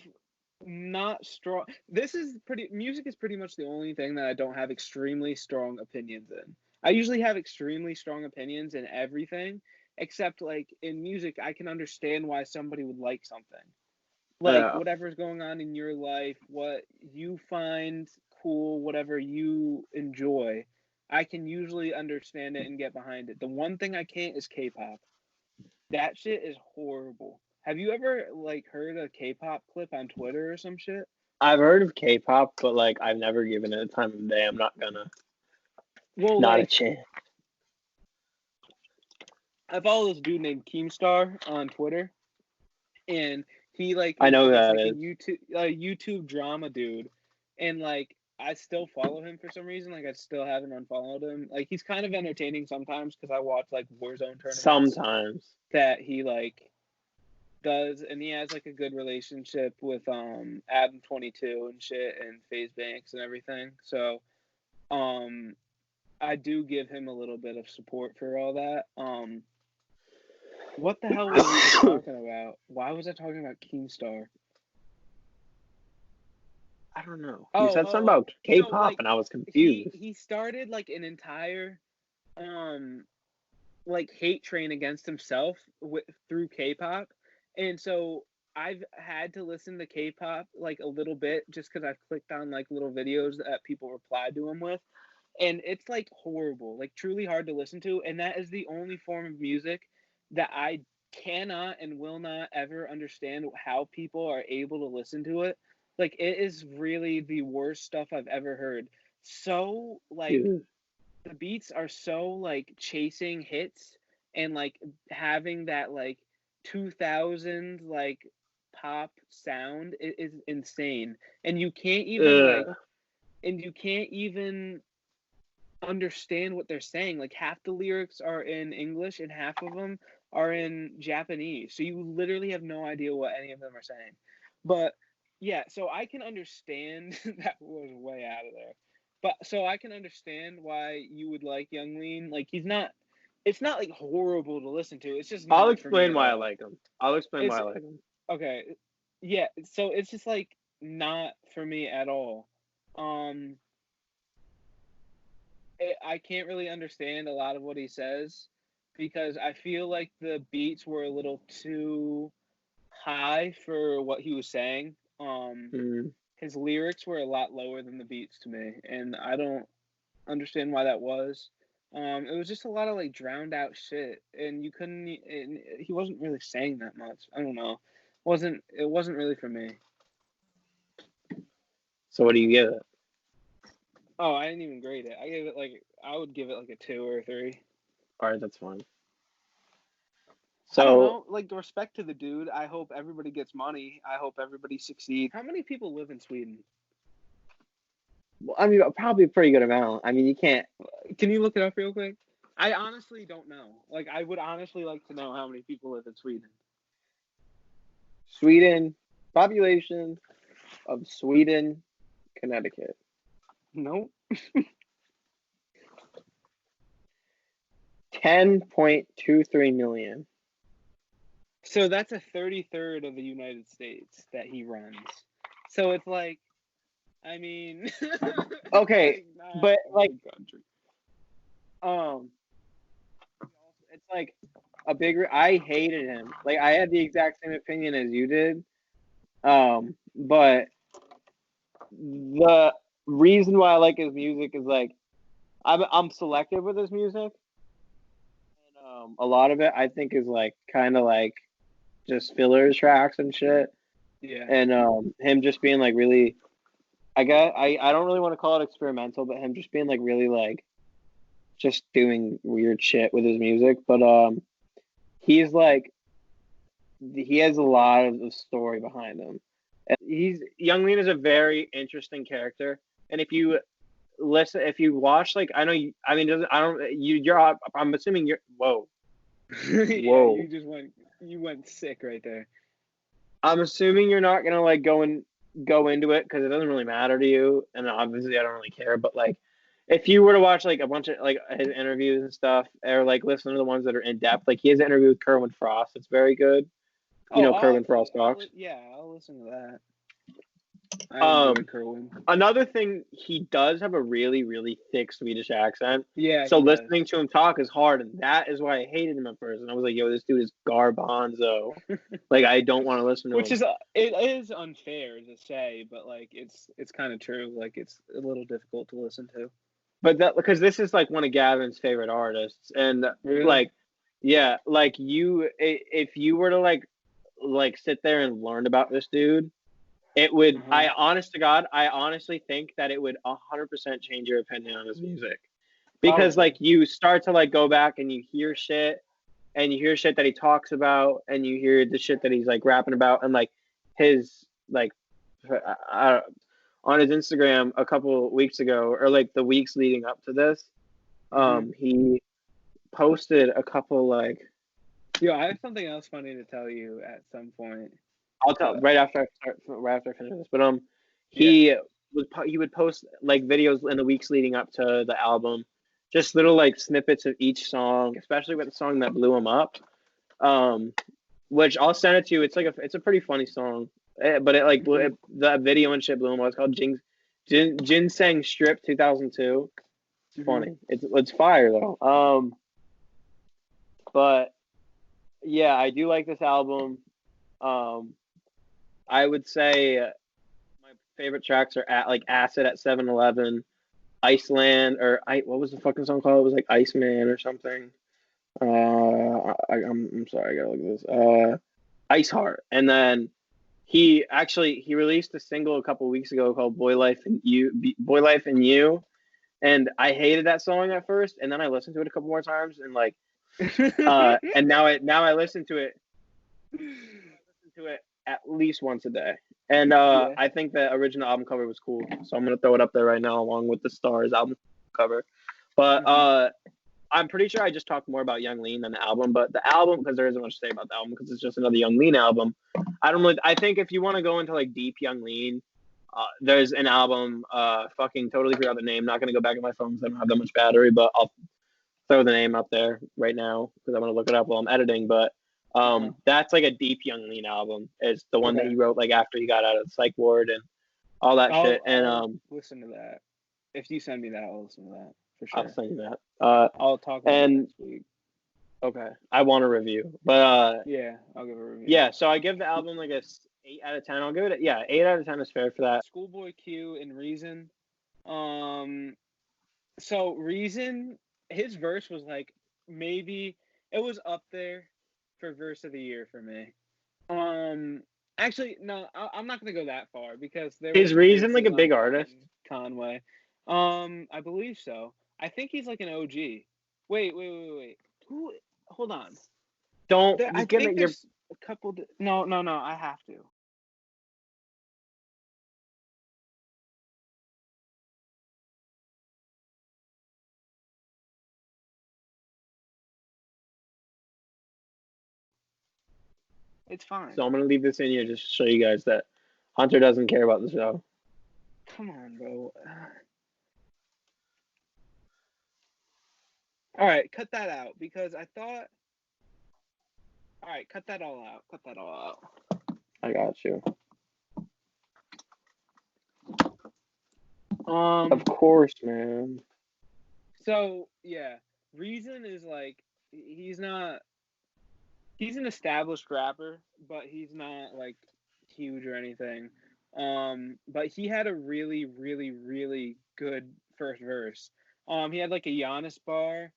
not strong. Music is pretty much the only thing that I don't have extremely strong opinions in. I usually have extremely strong opinions in everything, except like in music, I can understand why somebody would like something. Like Yeah. whatever's going on in your life, what you find cool, whatever you enjoy, I can usually understand it and get behind it. The one thing I can't is K-pop. That shit is horrible. Have you ever like heard a K-pop clip on Twitter or some shit? I've heard of K-pop, but like I've never given it a time of day. I'm not gonna. Well, Not a like chance. I follow this dude named Keemstar on Twitter, and he like I know who it's that like is. a YouTube drama dude, and like I still follow him for some reason. Like I still haven't unfollowed him. Like he's kind of entertaining sometimes because I watch like Warzone tournaments Sometimes. that he like does, and he has like a good relationship with Adam 22 and shit and FaZe Banks and everything. So I do give him a little bit of support for all that. What the hell was I talking about? Why was I talking about Keemstar? I don't know. You said something about K-pop, like, and I was confused. He started like an entire like hate train against himself through K-pop, and so I've had to listen to K-pop like a little bit just because I've clicked on like little videos that people replied to him with, and it's like horrible, like truly hard to listen to, and that is the only form of music that I cannot and will not ever understand how people are able to listen to it. Like it is really the worst stuff I've ever heard. So like Dude. the beats are so like chasing hits and like having that like 2000 like pop sound is insane, and you can't even understand what they're saying. Like half the lyrics are in English and half of them are in Japanese, so you literally have no idea what any of them are saying. But yeah, so I can understand that was way out of there. But so I can understand why you would like Young Lean. Like it's not like horrible to listen to. It's just not I'll for me explain at why I all. like him. I'll explain It's why I like him. okay. Yeah, so it's just like not for me at all. I can't really understand a lot of what he says because I feel like the beats were a little too high for what he was saying. His lyrics were a lot lower than the beats to me, and I don't understand why that was. It was just a lot of like drowned out shit, and you couldn't. And he wasn't really saying that much. I don't know. It wasn't really for me. So what do you give it? Oh, I didn't even grade it. I would give it like a 2 or a 3. All right, that's fine. I don't So know. Like respect to the dude. I hope everybody gets money. I hope everybody succeeds. How many people live in Sweden? I mean, probably a pretty good amount. I mean, you can't. Can you look it up real quick? I honestly don't know. Like, I would honestly like to know how many people live in Sweden. Sweden, population of Sweden, Connecticut. Nope. 10.23 million. So that's a 33rd of the United States that he runs. So it's like, I mean, okay, like but like, country. it's like a bigger. I hated him. Like I had the exact same opinion as you did. But the reason why I like his music is like I'm selective with his music, and a lot of it I think is like kind of like just fillers tracks and shit. Yeah. And him just being like really, I don't really want to call it experimental, but him just being like really like just doing weird shit with his music. But he's like he has a lot of the story behind him. And Young Lean is a very interesting character, and if you watch, like I know you, I mean I don't you're I'm assuming you're whoa. Yeah, you went sick right there. I'm assuming you're not gonna like go into it because it doesn't really matter to you, and obviously I don't really care. But like, if you were to watch like a bunch of like his interviews and stuff, or like listen to the ones that are in depth, like he has an interview with Kerwin Frost, it's very good. You know, I'll Kerwin Frost talks. I'll listen to that. I enjoy Kerwin. Another thing, he does have a really, really thick Swedish accent. Yeah. So listening to him talk is hard, and that is why I hated him at first. And I was like, yo, this dude is garbanzo. Like, I don't want to listen to him. Which is it is unfair to say, but like it's kind of true. Like it's a little difficult to listen to. But that because this is like one of Gavin's favorite artists, and Really? like, yeah, like if you were to like sit there and learn about this dude, it would. I honest to God, I honestly think that it would 100% change your opinion on his music, because Probably. like you start to like go back and you hear shit, and you hear shit that he talks about, and you hear the shit that he's like rapping about, and like his like. On his Instagram a couple weeks ago, or like the weeks leading up to this, he posted a couple like. Yo, I have something else funny to tell you at some point. I'll tell right after I finish this. But he would post like videos in the weeks leading up to the album, just little like snippets of each song, especially with the song that blew him up. Which I'll send it to you. It's like it's a pretty funny song. But it like the video and shit blew him up. It's called Ginseng Strip 2002. It's funny. It's fire though. But yeah, I do like this album. I would say my favorite tracks are at like Acid at 7-Eleven, Iceland, or what was the fucking song called? It was like Iceman or something. I'm sorry, I gotta look at this. Ice Heart, and then he released a single a couple weeks ago called Boy Life and You, and I hated that song at first, and then I listened to it a couple more times, and like, and now I listen to it at least once a day, and I think the original album cover was cool, so I'm gonna throw it up there right now along with the Stars album cover, but I'm pretty sure I just talked more about Young Lean than the album, but the album, because there isn't much to say about the album because it's just another Young Lean album. I think if you want to go into like deep Young Lean, there's an album, fucking totally forgot the name. Not going to go back in my phone because I don't have that much battery, but I'll throw the name up there right now because I'm going to look it up while I'm editing. But that's like a deep Young Lean album. It's the one that he wrote like after he got out of the psych ward and all that shit. And I'll listen to that. If you send me that, I'll listen to that. For sure. I'll send you that. I'll talk about it next week. Okay, I want a review, but yeah, I'll give a review. Yeah, so I give the album like a 8 out of 10. I'll give it 8 out of 10 is fair for that. Schoolboy Q and Reason. So Reason, his verse was like maybe it was up there for verse of the year for me. Actually, no, I'm not gonna go that far because is Reason like a big artist? Conway, I believe so. I think he's like an OG. Wait. Who? Hold on. Don't. I think there's a couple. No. I have to. It's fine. So I'm gonna leave this in here just to show you guys that Hunter doesn't care about the show. Come on, bro. All right, cut that out because I thought. All right, cut that all out. Cut that all out. I got you. Of course, man. So yeah, Reason is like he's not. He's an established rapper, but he's not like huge or anything. But he had a really, really, really good first verse. He had like a Giannis bar.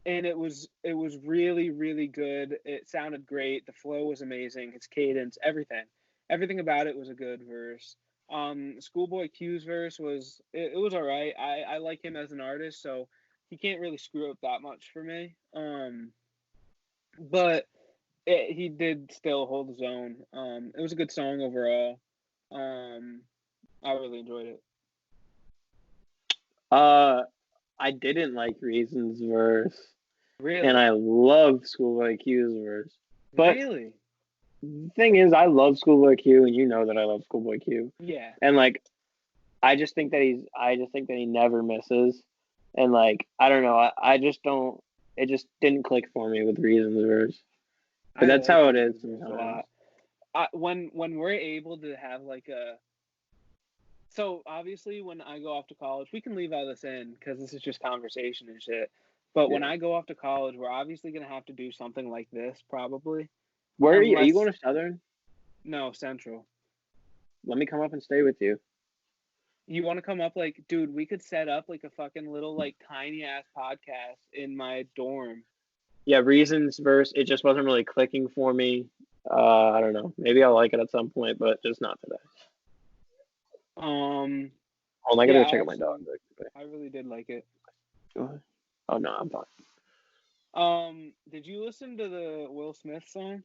And it was really, really good. It sounded great. The flow was amazing. His cadence, everything about it was a good verse. Schoolboy Q's verse was all right. I like him as an artist, so he can't really screw up that much for me. But he did still hold his own. It was a good song overall. I really enjoyed it. I didn't like Reason's verse. Really? And I love Schoolboy Q's verse. But really? The thing is, I love Schoolboy Q, and you know that I love Schoolboy Q. Yeah. And like, I just think that he never misses. And like, I don't know, I just don't. It just didn't click for me with Reason's verse. But that's how it is a sometimes. lot. When we're able to have like a, so obviously when I go off to college, we can leave all this in because this is just conversation and shit. But when I go off to college, we're obviously gonna have to do something like this probably. Where are you going to Southern? No, Central. Let me come up and stay with you. You want to come up, like, dude, we could set up like a fucking little like tiny ass podcast in my dorm. Yeah, Reasons verse. It just wasn't really clicking for me. I don't know. Maybe I'll like it at some point, but just not today. Hold on, I gotta go check out my dog. I really did like it. Oh no, I'm fine. Did you listen to the Will Smith song?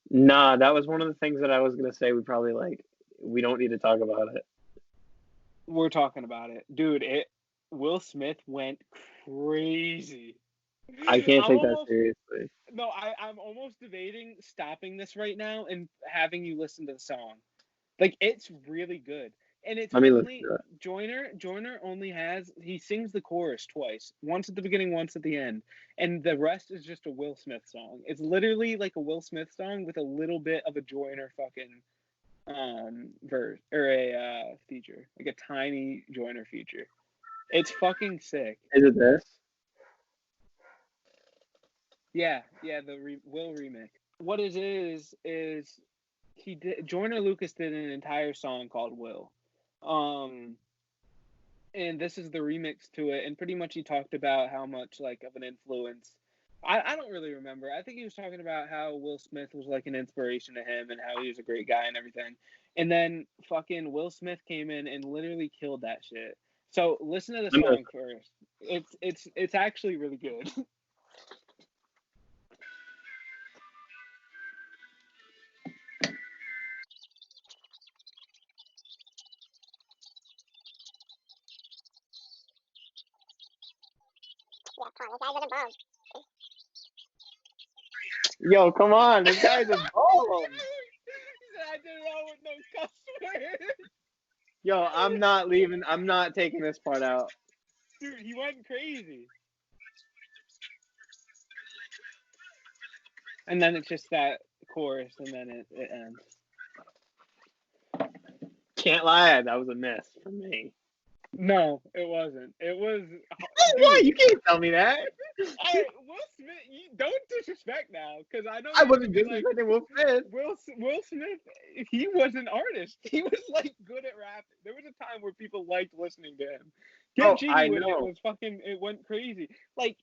Nah, that was one of the things that I was gonna say. We don't need to talk about it. We're talking about it, dude. Will Smith went crazy. I can't take that seriously. No, I'm almost debating stopping this right now and having you listen to the song. Like, it's really good. And it's only Joyner only he sings the chorus twice. Once at the beginning, once at the end. And the rest is just a Will Smith song. It's literally like a Will Smith song with a little bit of a Joyner fucking verse or a feature. Like a tiny Joyner feature. It's fucking sick. Is it this? Yeah, the Will remix. What it is Joyner Lucas did an entire song called Will. And this is the remix to it, and pretty much he talked about how much like of an influence. I don't really remember. I think he was talking about how Will Smith was like an inspiration to him and how he was a great guy and everything. And then fucking Will Smith came in and literally killed that shit. So listen to the song first. It's actually really good. Yo, come on, this guy's a bum. I did it all with no cuss words. Yo, I'm not leaving. I'm not taking this part out. Dude, he went crazy. And then it's just that chorus, and then it ends. Can't lie, that was a miss for me. No, it wasn't. It was. What? You can't tell me that. Hey, Will Smith, you don't disrespect now, because I know. I wasn't disrespecting Will Smith. Will Smith, he was an artist. He was like good at rapping. There was a time where people liked listening to him. Get Jiggy with it was fucking. It went crazy. Like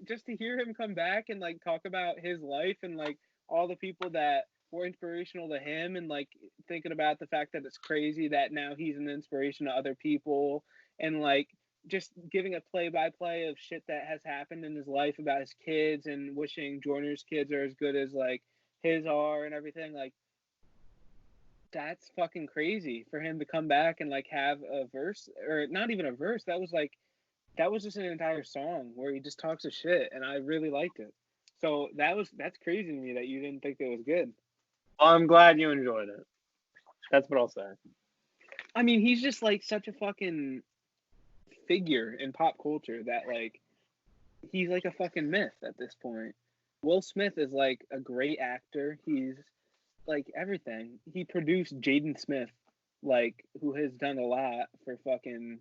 just to hear him come back and like talk about his life and like all the people that were inspirational to him, and like thinking about the fact that it's crazy that now he's an inspiration to other people, and like just giving a play-by-play of shit that has happened in his life about his kids and wishing Joyner's kids are as good as like his are and everything. Like, that's fucking crazy for him to come back and like have a verse, or not even a verse. That was just an entire song where he just talks his shit, and I really liked it. So that's crazy to me that you didn't think it was good. I'm glad you enjoyed it. That's what I'll say. I mean, he's just like such a fucking figure in pop culture that like he's like a fucking myth at this point. Will Smith is like a great actor. He's like everything. He produced Jaden Smith, like, who has done a lot for fucking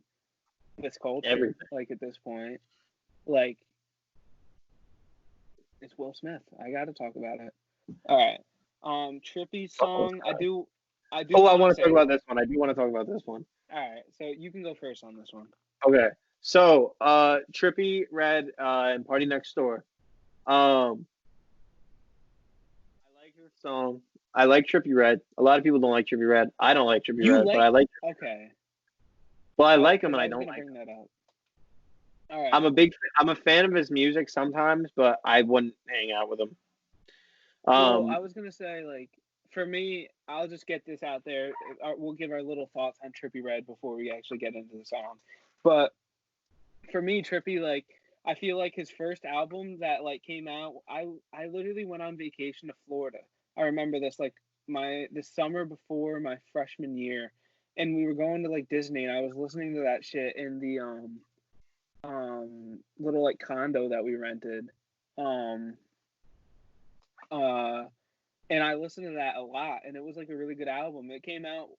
this culture. Everything. Like, at this point, like, it's Will Smith. I got to talk about it. All right. Trippie's song. I do. Oh, I want to talk about this one. I do want to talk about this one. All right. So you can go first on this one. Okay. So, Trippie read in Partynextdoor. I like his song. I like Trippie Red. A lot of people don't like Trippie Red. I don't like Trippie Red, but I like. Okay. Well, I like him, and I don't like him. That up. All right. I'm a fan of his music sometimes, but I wouldn't hang out with him. Well, I was gonna say, like, for me, I'll just get this out there. We'll give our little thoughts on Trippie Red before we actually get into the song. But for me, Trippie, like, I feel like his first album that like came out, I literally went on vacation to Florida. I remember this, like, the summer before my freshman year, and we were going to like Disney, and I was listening to that shit in the little like condo that we rented. And I listened to that a lot, and it was like a really good album. It came out.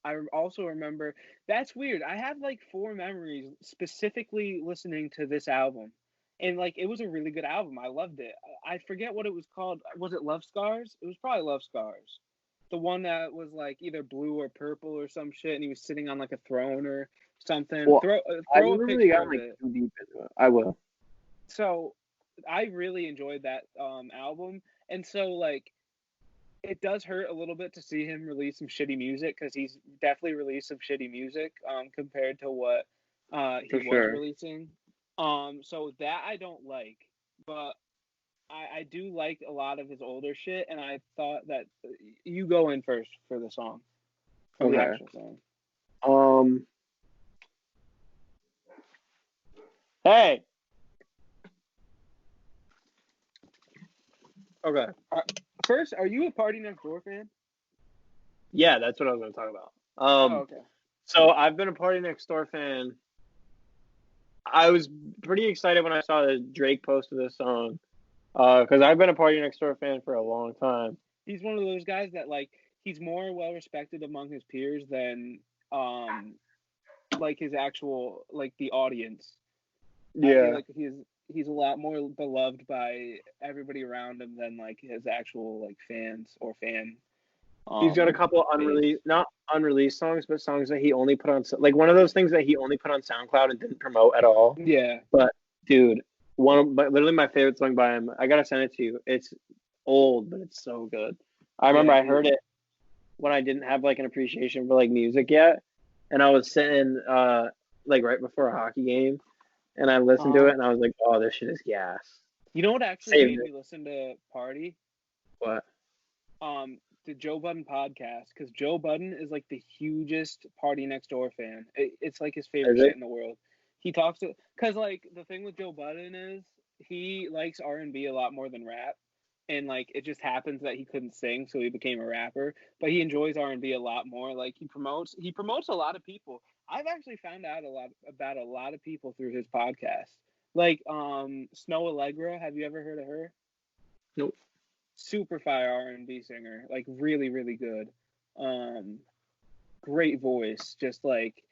I also remember, that's weird. I have like 4 memories specifically listening to this album, and like it was a really good album. I loved it. I forget what it was called. Was it Love Scars? It was probably Love Scars. The one that was like either blue or purple or some shit, and he was sitting on like a throne or something. Well, I Throw a never really picture got of like it. too deep into it. I will. So I really enjoyed that album, and so like it does hurt a little bit to see him release some shitty music, because he's definitely released some shitty music compared to what he For was sure. releasing. So that I don't like, but I do like a lot of his older shit, and I thought that you go in first for the song, for the Okay. actual song. Hey. Okay. First, are you a Partynextdoor fan? Yeah, that's what I was going to talk about. Okay. So I've been a Partynextdoor fan. I was pretty excited when I saw that Drake posted this song, because I've been a Partynextdoor fan for a long time. He's one of those guys that like he's more well respected among his peers than like his actual like the audience. Yeah. I feel like he's a lot more beloved by everybody around him than like his actual like fans or fan. He's got a couple not unreleased songs, but songs that he only put on, like one of those things that he only put on SoundCloud and didn't promote at all. Yeah. But dude, literally my favorite song by him. I gotta send it to you. It's old, but it's so good. I remember I heard it when I didn't have like an appreciation for like music yet, and I was sitting like right before a hockey game, and I listened to it, and I was like, "Oh, this shit is gas." You know what actually made me listen to Party? What? The Joe Budden podcast, because Joe Budden is like the hugest Partynextdoor fan. It's like his favorite shit in the world. He talks to, because like the thing with Joe Budden is he likes R&B a lot more than rap, and like it just happens that he couldn't sing, so he became a rapper. But he enjoys R&B a lot more. Like he promotes a lot of people. I've actually found out a lot about a lot of people through his podcast. Like Snow Allegra, have you ever heard of her? Nope. Super fire R&B singer, like really really good, great voice, just like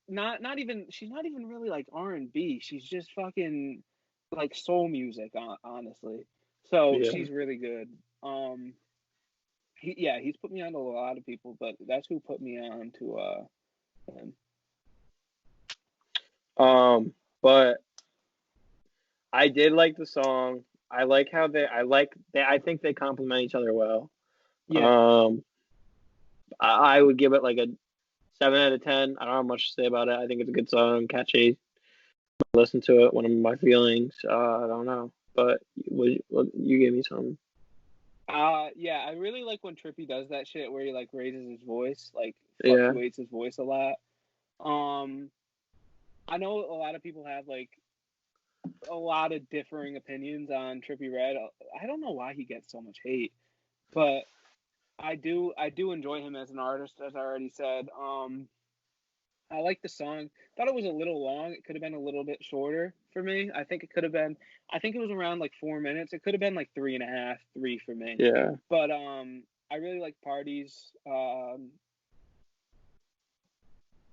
not even, she's not even really like R&B, she's just fucking like soul music, honestly. So Yeah. she's really good. He's put me on to a lot of people, but that's who put me on to him. But I did like the song. I like how I think they complement each other well. Yeah. I would give it like a 7 out of 10. I don't have much to say about it. I think it's a good song, catchy. I listen to it. One of my feelings. I don't know, but you gave me some. Yeah, I really like when Trippie does that shit where he like raises his voice, like Yeah. fluctuates his voice a lot. I know a lot of people have like a lot of differing opinions on Trippie Redd. I don't know why he gets so much hate, but I do enjoy him as an artist, as I already said. I like the song. Thought it was a little long. It could have been a little bit shorter for me. I think it was around like 4 minutes. It could have been like 3.5, 3 for me. Yeah. But I really like Party's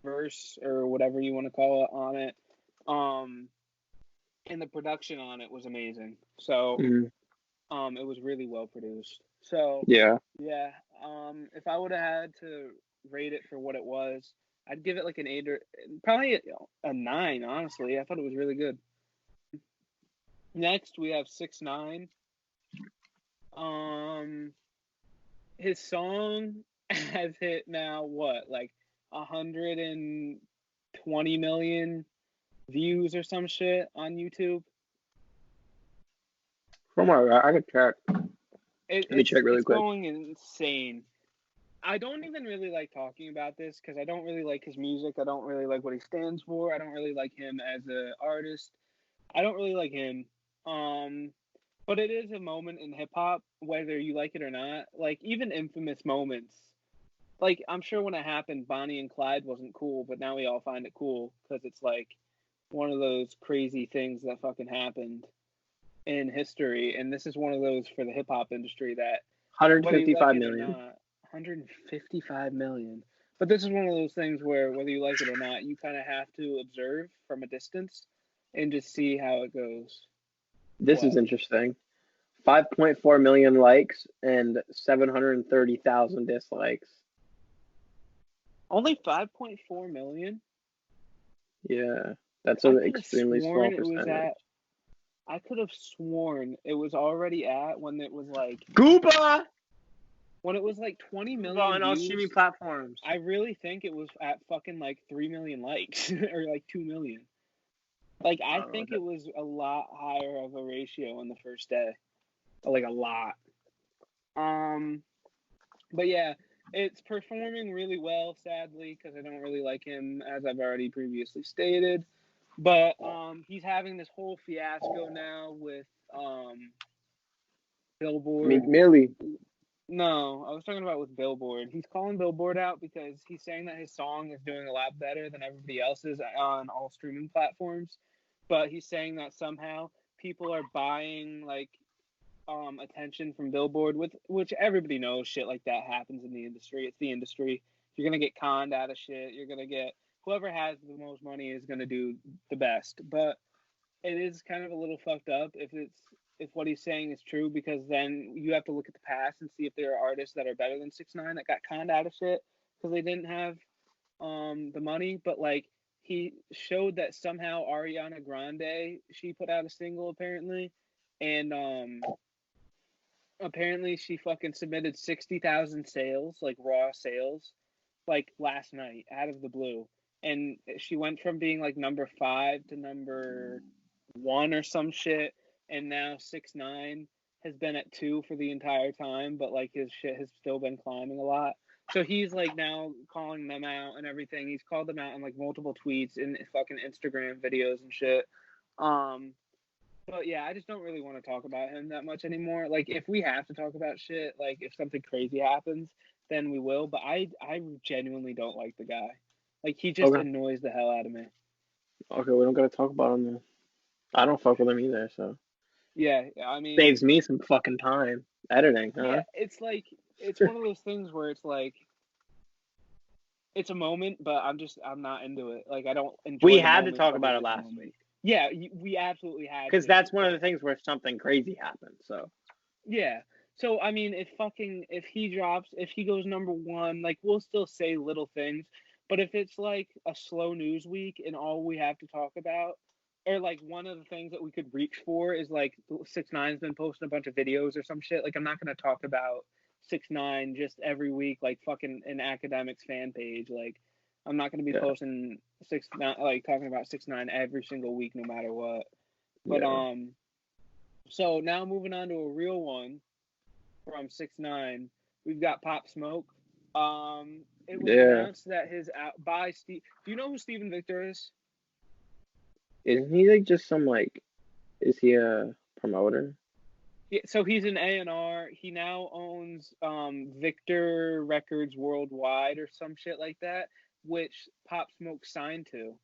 verse or whatever you want to call it on it. And the production on it was amazing. So it was really well produced. So yeah. If I would have had to rate it for what it was, I'd give it like an 8 or probably a 9, honestly. I thought it was really good. Next we have 6ix9ine. His song has hit now what, like 120 million views or some shit on YouTube. From I could check. Let me check really quick. It's going insane. I don't even really like talking about this because I don't really like his music. I don't really like what he stands for. I don't really like him as an artist. I don't really like him. But it is a moment in hip hop, whether you like it or not. Like even infamous moments. Like I'm sure when it happened, Bonnie and Clyde wasn't cool, but now we all find it cool because it's like one of those crazy things that fucking happened. in history, and this is one of those for the hip hop industry that whether you like 155 it million. or not, 155 million. But this is one of those things where whether you like it or not, you kind of have to observe from a distance and just see how it goes. This is interesting. 5.4 million likes and 730,000 dislikes. Only 5.4 million? Yeah, that's an extremely small percentage. I could have sworn it was already at when it was like Gooba! When it was like 20 million on all views, streaming platforms. I really think it was at fucking like 3 million likes or like 2 million. Like I think it was a lot higher of a ratio on the first day. Like a lot. But yeah, it's performing really well, sadly, because I don't really like him, as I've already previously stated. But he's having this whole fiasco now with Billboard. Meek Millie. No, I was talking about with Billboard. He's calling Billboard out because he's saying that his song is doing a lot better than everybody else's on all streaming platforms. But he's saying that somehow people are buying like attention from Billboard, which everybody knows shit like that happens in the industry. It's the industry. You're gonna get conned out of shit. You're gonna get whoever has the most money is gonna do the best. But it is kind of a little fucked up if what he's saying is true, because then you have to look at the past and see if there are artists that are better than 6ix9ine that got conned out of shit because they didn't have the money. But like he showed that somehow Ariana Grande, she put out a single apparently, and apparently she fucking submitted 60,000 sales, like raw sales, like last night out of the blue, and she went from being like number 5 to number 1 or some shit. And now 6ix9ine has been at 2 for the entire time, but like his shit has still been climbing a lot. So he's like now calling them out and everything. He's called them out in like multiple tweets and fucking Instagram videos and shit. But yeah, I just don't really want to talk about him that much anymore. Like if we have to talk about shit, like if something crazy happens, then we will. But I genuinely don't like the guy. Like he just annoys the hell out of me. Okay, we don't gotta talk about him then. I don't fuck with him either, so. Yeah, I mean, saves me some fucking time editing, huh? Yeah, it's like it's one of those things where it's like it's a moment, but I'm not into it. Like I don't enjoy. We had to talk about it last week. Yeah, we absolutely had. Because that's one of the things where something crazy happens. So. Yeah. So I mean, if he goes number 1, like we'll still say little things, but if it's like a slow news week and all we have to talk about. Or like one of the things that we could reach for is like 6ix9ine's been posting a bunch of videos or some shit. Like I'm not gonna talk about 6ix9ine just every week like fucking an academics fan page. Like I'm not gonna be posting 6ix9ine like talking about 6ix9ine every single week no matter what. But so now moving on to a real one from 6ix9ine, we've got Pop Smoke. It was announced that his by Steve. Do you know who Steven Victor is? Isn't he like just some like? Is he a promoter? Yeah, so he's an A&R. He now owns Victor Records Worldwide or some shit like that, which Pop Smoke signed to.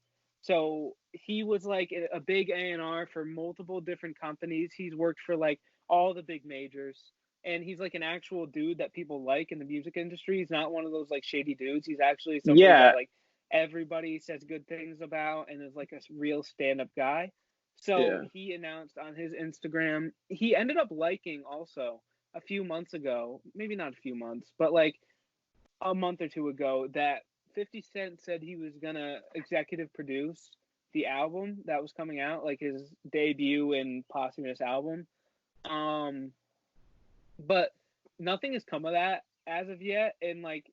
So he was like a big A&R for multiple different companies. He's worked for like all the big majors, and he's like an actual dude that people like in the music industry. He's not one of those like shady dudes. He's actually somebody that like everybody says good things about and is like a real stand-up guy. So he announced on his Instagram, he ended up liking also a few months ago, maybe not a few months, but like a month or 2 ago, that 50 Cent said he was gonna executive produce the album that was coming out, like his debut and posthumous album. But nothing has come of that as of yet, and like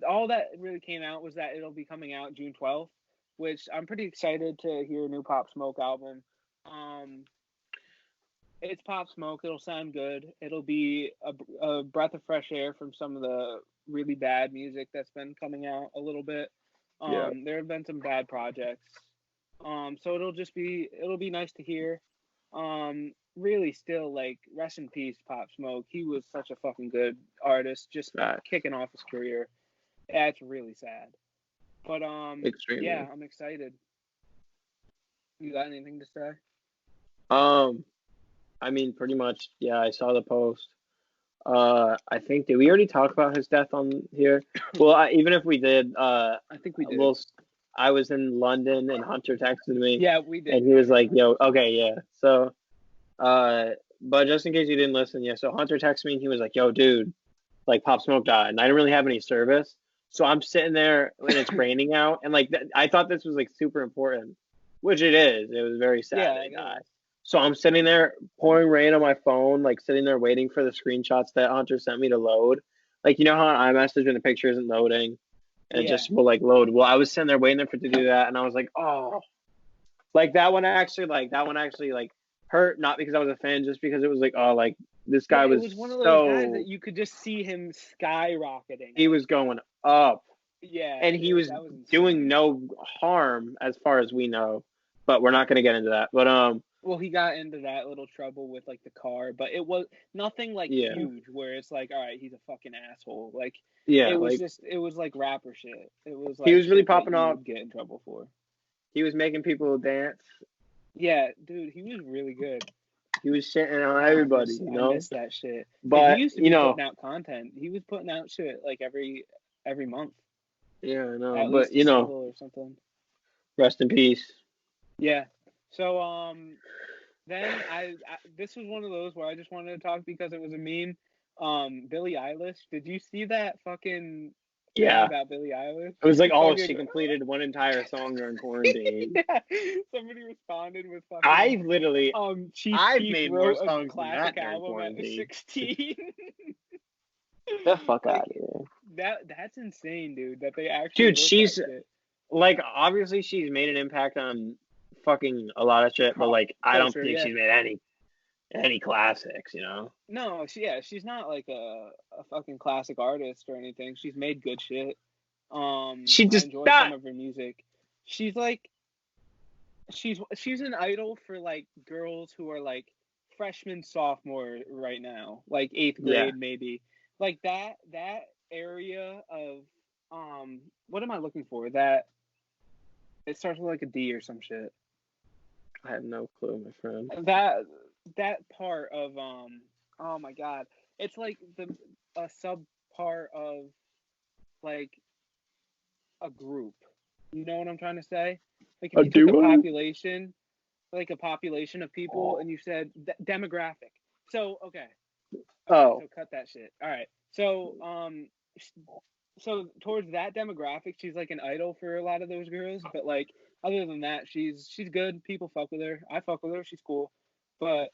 all that really came out was that it'll be coming out June 12th, which I'm pretty excited to hear a new Pop Smoke album. It's Pop Smoke. It'll sound good. It'll be a breath of fresh air from some of the really bad music that's been coming out a little bit. There have been some bad projects. So it'll be nice to hear. Really still like rest in peace Pop Smoke. He was such a fucking good artist, just kicking off his career. Yeah, it's really sad. But extremely. Yeah, I'm excited. You got anything to say? I mean, pretty much, yeah, I saw the post. I think, did we already talk about his death on here? Well, even if we did, I think we did. well, I was in London and Hunter texted me. Yeah, we did. And he was like, yo, okay, yeah. So, but just in case you didn't listen, yeah, so Hunter texted me and he was like, yo, dude, like Pop Smoke died. And I didn't really have any service. So I'm sitting there when it's raining out. And like, I thought this was like super important, which it is. It was very sad that he died. So I'm sitting there pouring rain on my phone, like sitting there waiting for the screenshots that Hunter sent me to load. Like, you know how on iMessage when the picture isn't loading and it just will like load. Well, I was sitting there waiting for it to do that. And I was like, oh, like that one actually like hurt. Not because I was a fan, just because it was like, oh, like this guy was. It was one of those guys that you could just see him skyrocketing. He was going up. Yeah. And he was doing no harm as far as we know. But we're not going to get into that. But, well, he got into that little trouble with like the car, but it was nothing like huge where it's like, all right, he's a fucking asshole. Like, it was like, it was like rapper shit. It was like he was really popping off. Get in trouble for. He was making people dance. Yeah, dude, he was really good. He was shitting on everybody, you know. I miss that shit. But he used to be putting out content. He was putting out shit like every month. Yeah, I know. At but least a single or something. Rest in peace. Yeah. So then I this was one of those where I just wanted to talk because it was a meme. Billie Eilish. Did you see that fucking thing about Billie Eilish? It was like, she completed one entire song during quarantine. Yeah. Somebody responded with fucking. I've literally. I've made more songs than that during quarantine. 16. The fuck out of here. That's insane, dude. That they actually. Dude, she's like obviously she's made an impact on fucking a lot of shit, but like I don't think she's made any classics, you know. No, she's not like a fucking classic artist or anything. She's made good shit. She just I enjoy some of her music. She's like she's an idol for like girls who are like freshman, sophomore right now, like 8th grade maybe. Like that area of what am I looking for? That it starts with like a D or some shit. I have no clue, my friend. That part of oh my god, it's like a sub part of like a group. You know what I'm trying to say? Like if you took a population of people and you said demographic. So okay, so cut that shit. All right. So towards that demographic, she's like an idol for a lot of those girls. But like other than that, she's good. People fuck with her. I fuck with her. She's cool. But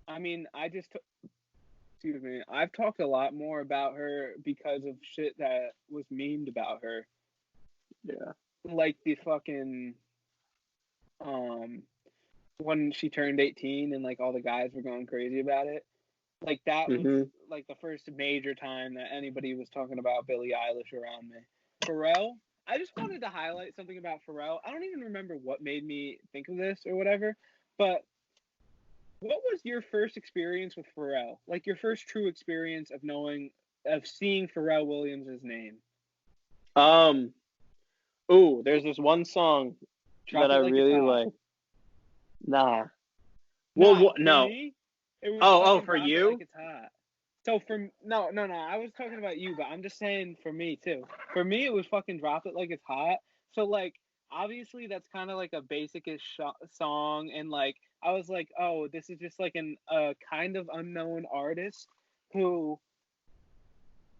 I mean, excuse me. I've talked a lot more about her because of shit that was memed about her. Yeah. Like the fucking when she turned 18 and like all the guys were going crazy about it. Like that was like the first major time that anybody was talking about Billie Eilish around me. Pharrell, I just wanted to highlight something about Pharrell. I don't even remember what made me think of this or whatever, but what was your first experience with Pharrell? Like your first true experience of seeing Pharrell Williams' name? There's this one song that I really like. Nah. Well, no. For you? Like it's hot. So no, I was talking about you, but I'm just saying for me too. For me, it was fucking Drop It Like It's Hot. So like, obviously that's kind of like a basic-ish song, and like I was like, oh, this is just like a kind of unknown artist who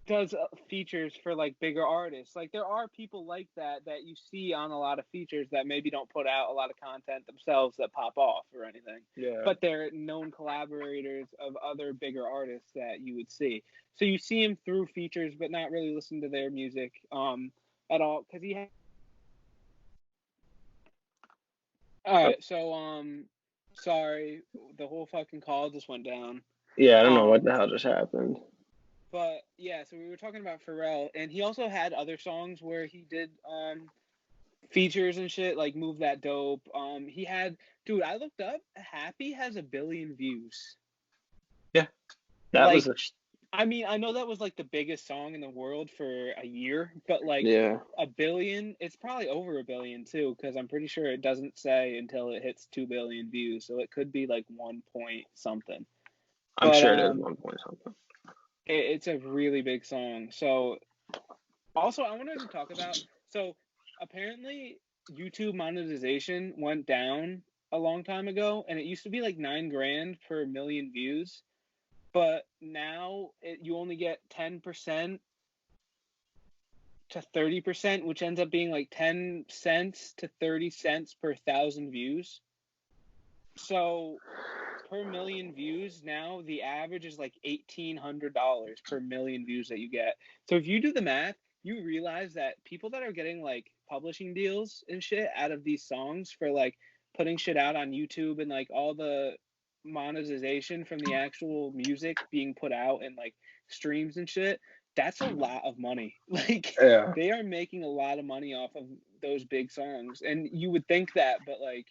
does features for like bigger artists. Like there are people like that you see on a lot of features that maybe don't put out a lot of content themselves that pop off or anything. Yeah. But they're known collaborators of other bigger artists that you would see. So you see him through features, but not really listen to their music at all because he had. All right, so sorry, the whole fucking call just went down. Yeah, I don't know what the hell just happened. But yeah, so we were talking about Pharrell, and he also had other songs where he did features and shit, like Move That Dope. He had, dude, I looked up, Happy has 1 billion views. Yeah, that was I mean, I know that was like the biggest song in the world for a year, but like Yeah, a billion, it's probably over a billion too, because I'm pretty sure it doesn't say until it hits 2 billion views, so it could be like 1 point something. I'm But sure it is 1 point something. it's a really big song. So also, I wanted to talk about, so apparently YouTube monetization went down a long time ago, and it used to be like 9 grand per million views, but now you only get 10% to 30%, which ends up being like 10 cents to 30 cents per 1,000 views. So per million views now, the average is like $1,800 per million views that you get. So if you do the math, you realize that people that are getting like publishing deals and shit out of these songs for like putting shit out on YouTube and like all the monetization from the actual music being put out and like streams and shit, that's a lot of money. Like Yeah. they are making a lot of money off of those big songs. And you would think that, but like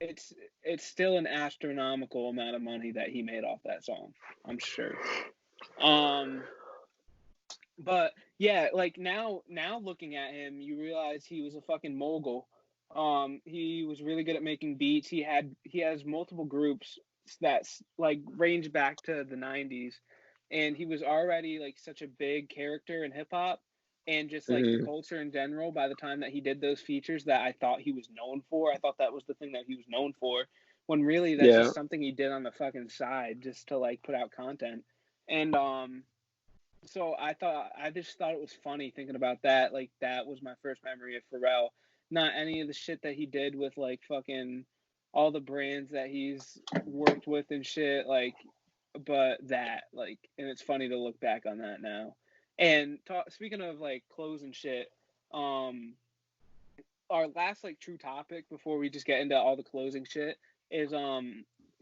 it's still an astronomical amount of money that he made off that song, I'm sure. But yeah, like now looking at him, you realize he was a fucking mogul. He was really good at making beats. He has multiple groups that's like range back to the 90s, and he was already like such a big character in hip hop and just like the Hmm. culture in general by the time that he did those features that I thought he was known for. I thought that was the thing that he was known for, when really that's Yeah. just something he did on the fucking side just to like put out content. And so I just thought it was funny thinking about that. Like that was my first memory of Pharrell. Not any of the shit that he did with like fucking all the brands that he's worked with and shit. Like, but that like, and it's funny to look back on that now. And speaking of like clothes and shit, um, our last like true topic before we just get into all the closing shit is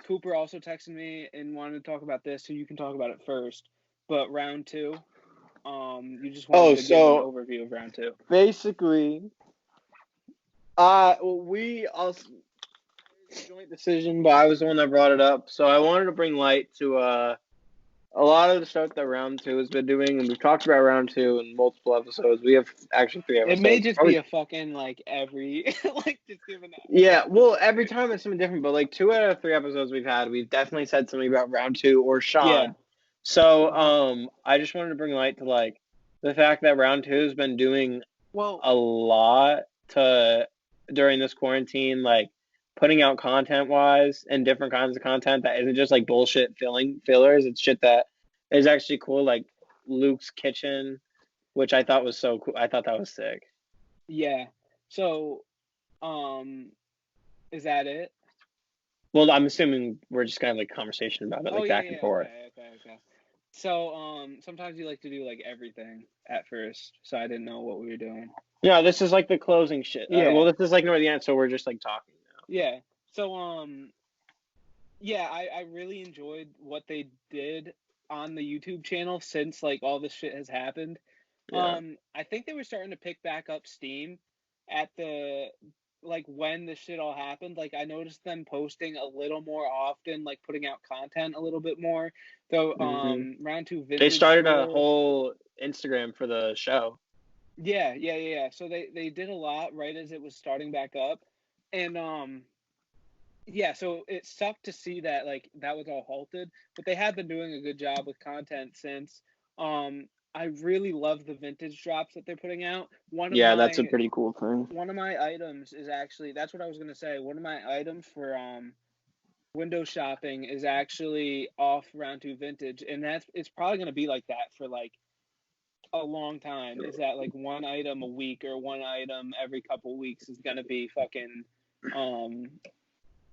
Cooper also texted me and wanted to talk about this, so you can talk about it first. But round two, you just wanted Oh, to give an so overview of round two. basically, we also joint decision, but I was the one that brought it up. So I wanted to bring light to a lot of the stuff that round two has been doing, and we've talked about round two in multiple episodes. We have actually 3 It may episodes. just be Probably, a fucking like every like just giving that. yeah. Well, every time it's something different, but like 2 out of 3 episodes we've had, we've definitely said something about round two or Yeah. Sean. So Mm-hmm. I just wanted to bring light to like the fact that round two has been doing Well, a lot to during this quarantine, like putting out content wise and different kinds of content that isn't just like bullshit fillers. It's shit that is actually cool, like Luke's Kitchen, which I thought was so cool. I thought that was sick. yeah. So, is that it? Well, I'm assuming we're just gonna have like conversation about it, Oh like yeah, back and yeah. forth. Okay. So, sometimes you like to do like everything at first, so I didn't know what we were doing. Yeah, this is like the closing shit. Well, Yeah, this is like near the end, so we're just like talking yeah. So, yeah, I really enjoyed what they did on the YouTube channel since like all this shit has happened. now. I think they were starting to pick back up steam at the like when this shit all happened. Like I noticed them posting a little more often, like putting out content a little bit more. So Yeah. round two They vintage started a store. whole Instagram for the show. Yeah. So they did a lot right as it was starting back up. And yeah, so it sucked to see that like that was all halted, but they have been doing a good job with content since. I really love the vintage drops that they're putting out. Yeah, that's a pretty cool thing. One of my items is actually, that's what I was gonna say. One of my items for window shopping is actually off round two vintage, and it's probably gonna be like that for like a long time. Is that like one item a week or one item every couple weeks is gonna be fucking um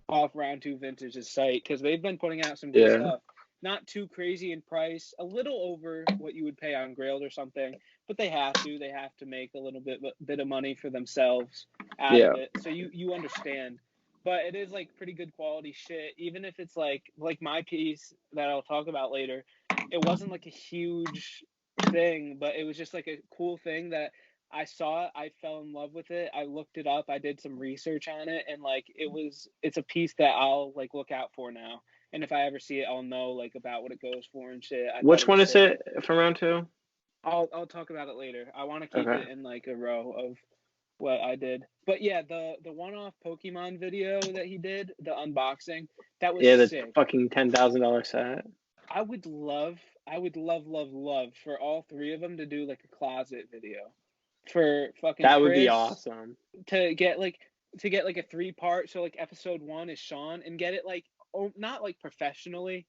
off round two vintage's site, because they've been putting out some good Yeah. stuff. Not too crazy in price, a little over what you would pay on Grailed or something, but they have to. They have to make a little bit of money for themselves out Yeah. of it. So you understand. But it is like pretty good quality shit. Even if it's like my piece that I'll talk about later, it wasn't like a huge thing, but it was just like a cool thing that I saw it, I fell in love with it. I looked it up, I did some research on it, and like it's a piece that I'll like look out for now. and if I ever see it, I'll know like about what it goes for and shit. I thought Which it one was is sick. it from round 2? I'll talk about it later. I want to keep Okay. it in like a row of what I did. But yeah, the one-off Pokemon video that he did, the unboxing, that was Yeah, the sick. fucking $10,000 set. I would love, love for all 3 of them to do like a closet video for fucking That would be Chris awesome. to get like a 3-part. So like episode 1 is Sean, and get it like not like professionally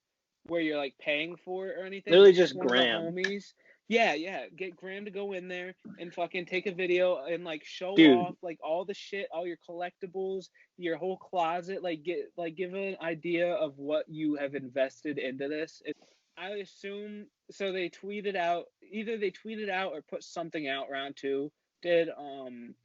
where you're like paying for it or anything. Literally But just one Graham. of the homies. Yeah. Get Graham to go in there and fucking take a video and like show Dude. off like all the shit, all your collectibles, your whole closet. Like give an idea of what you have invested into this. I assume so. They tweeted out, either they tweeted out or put something out round 2. Did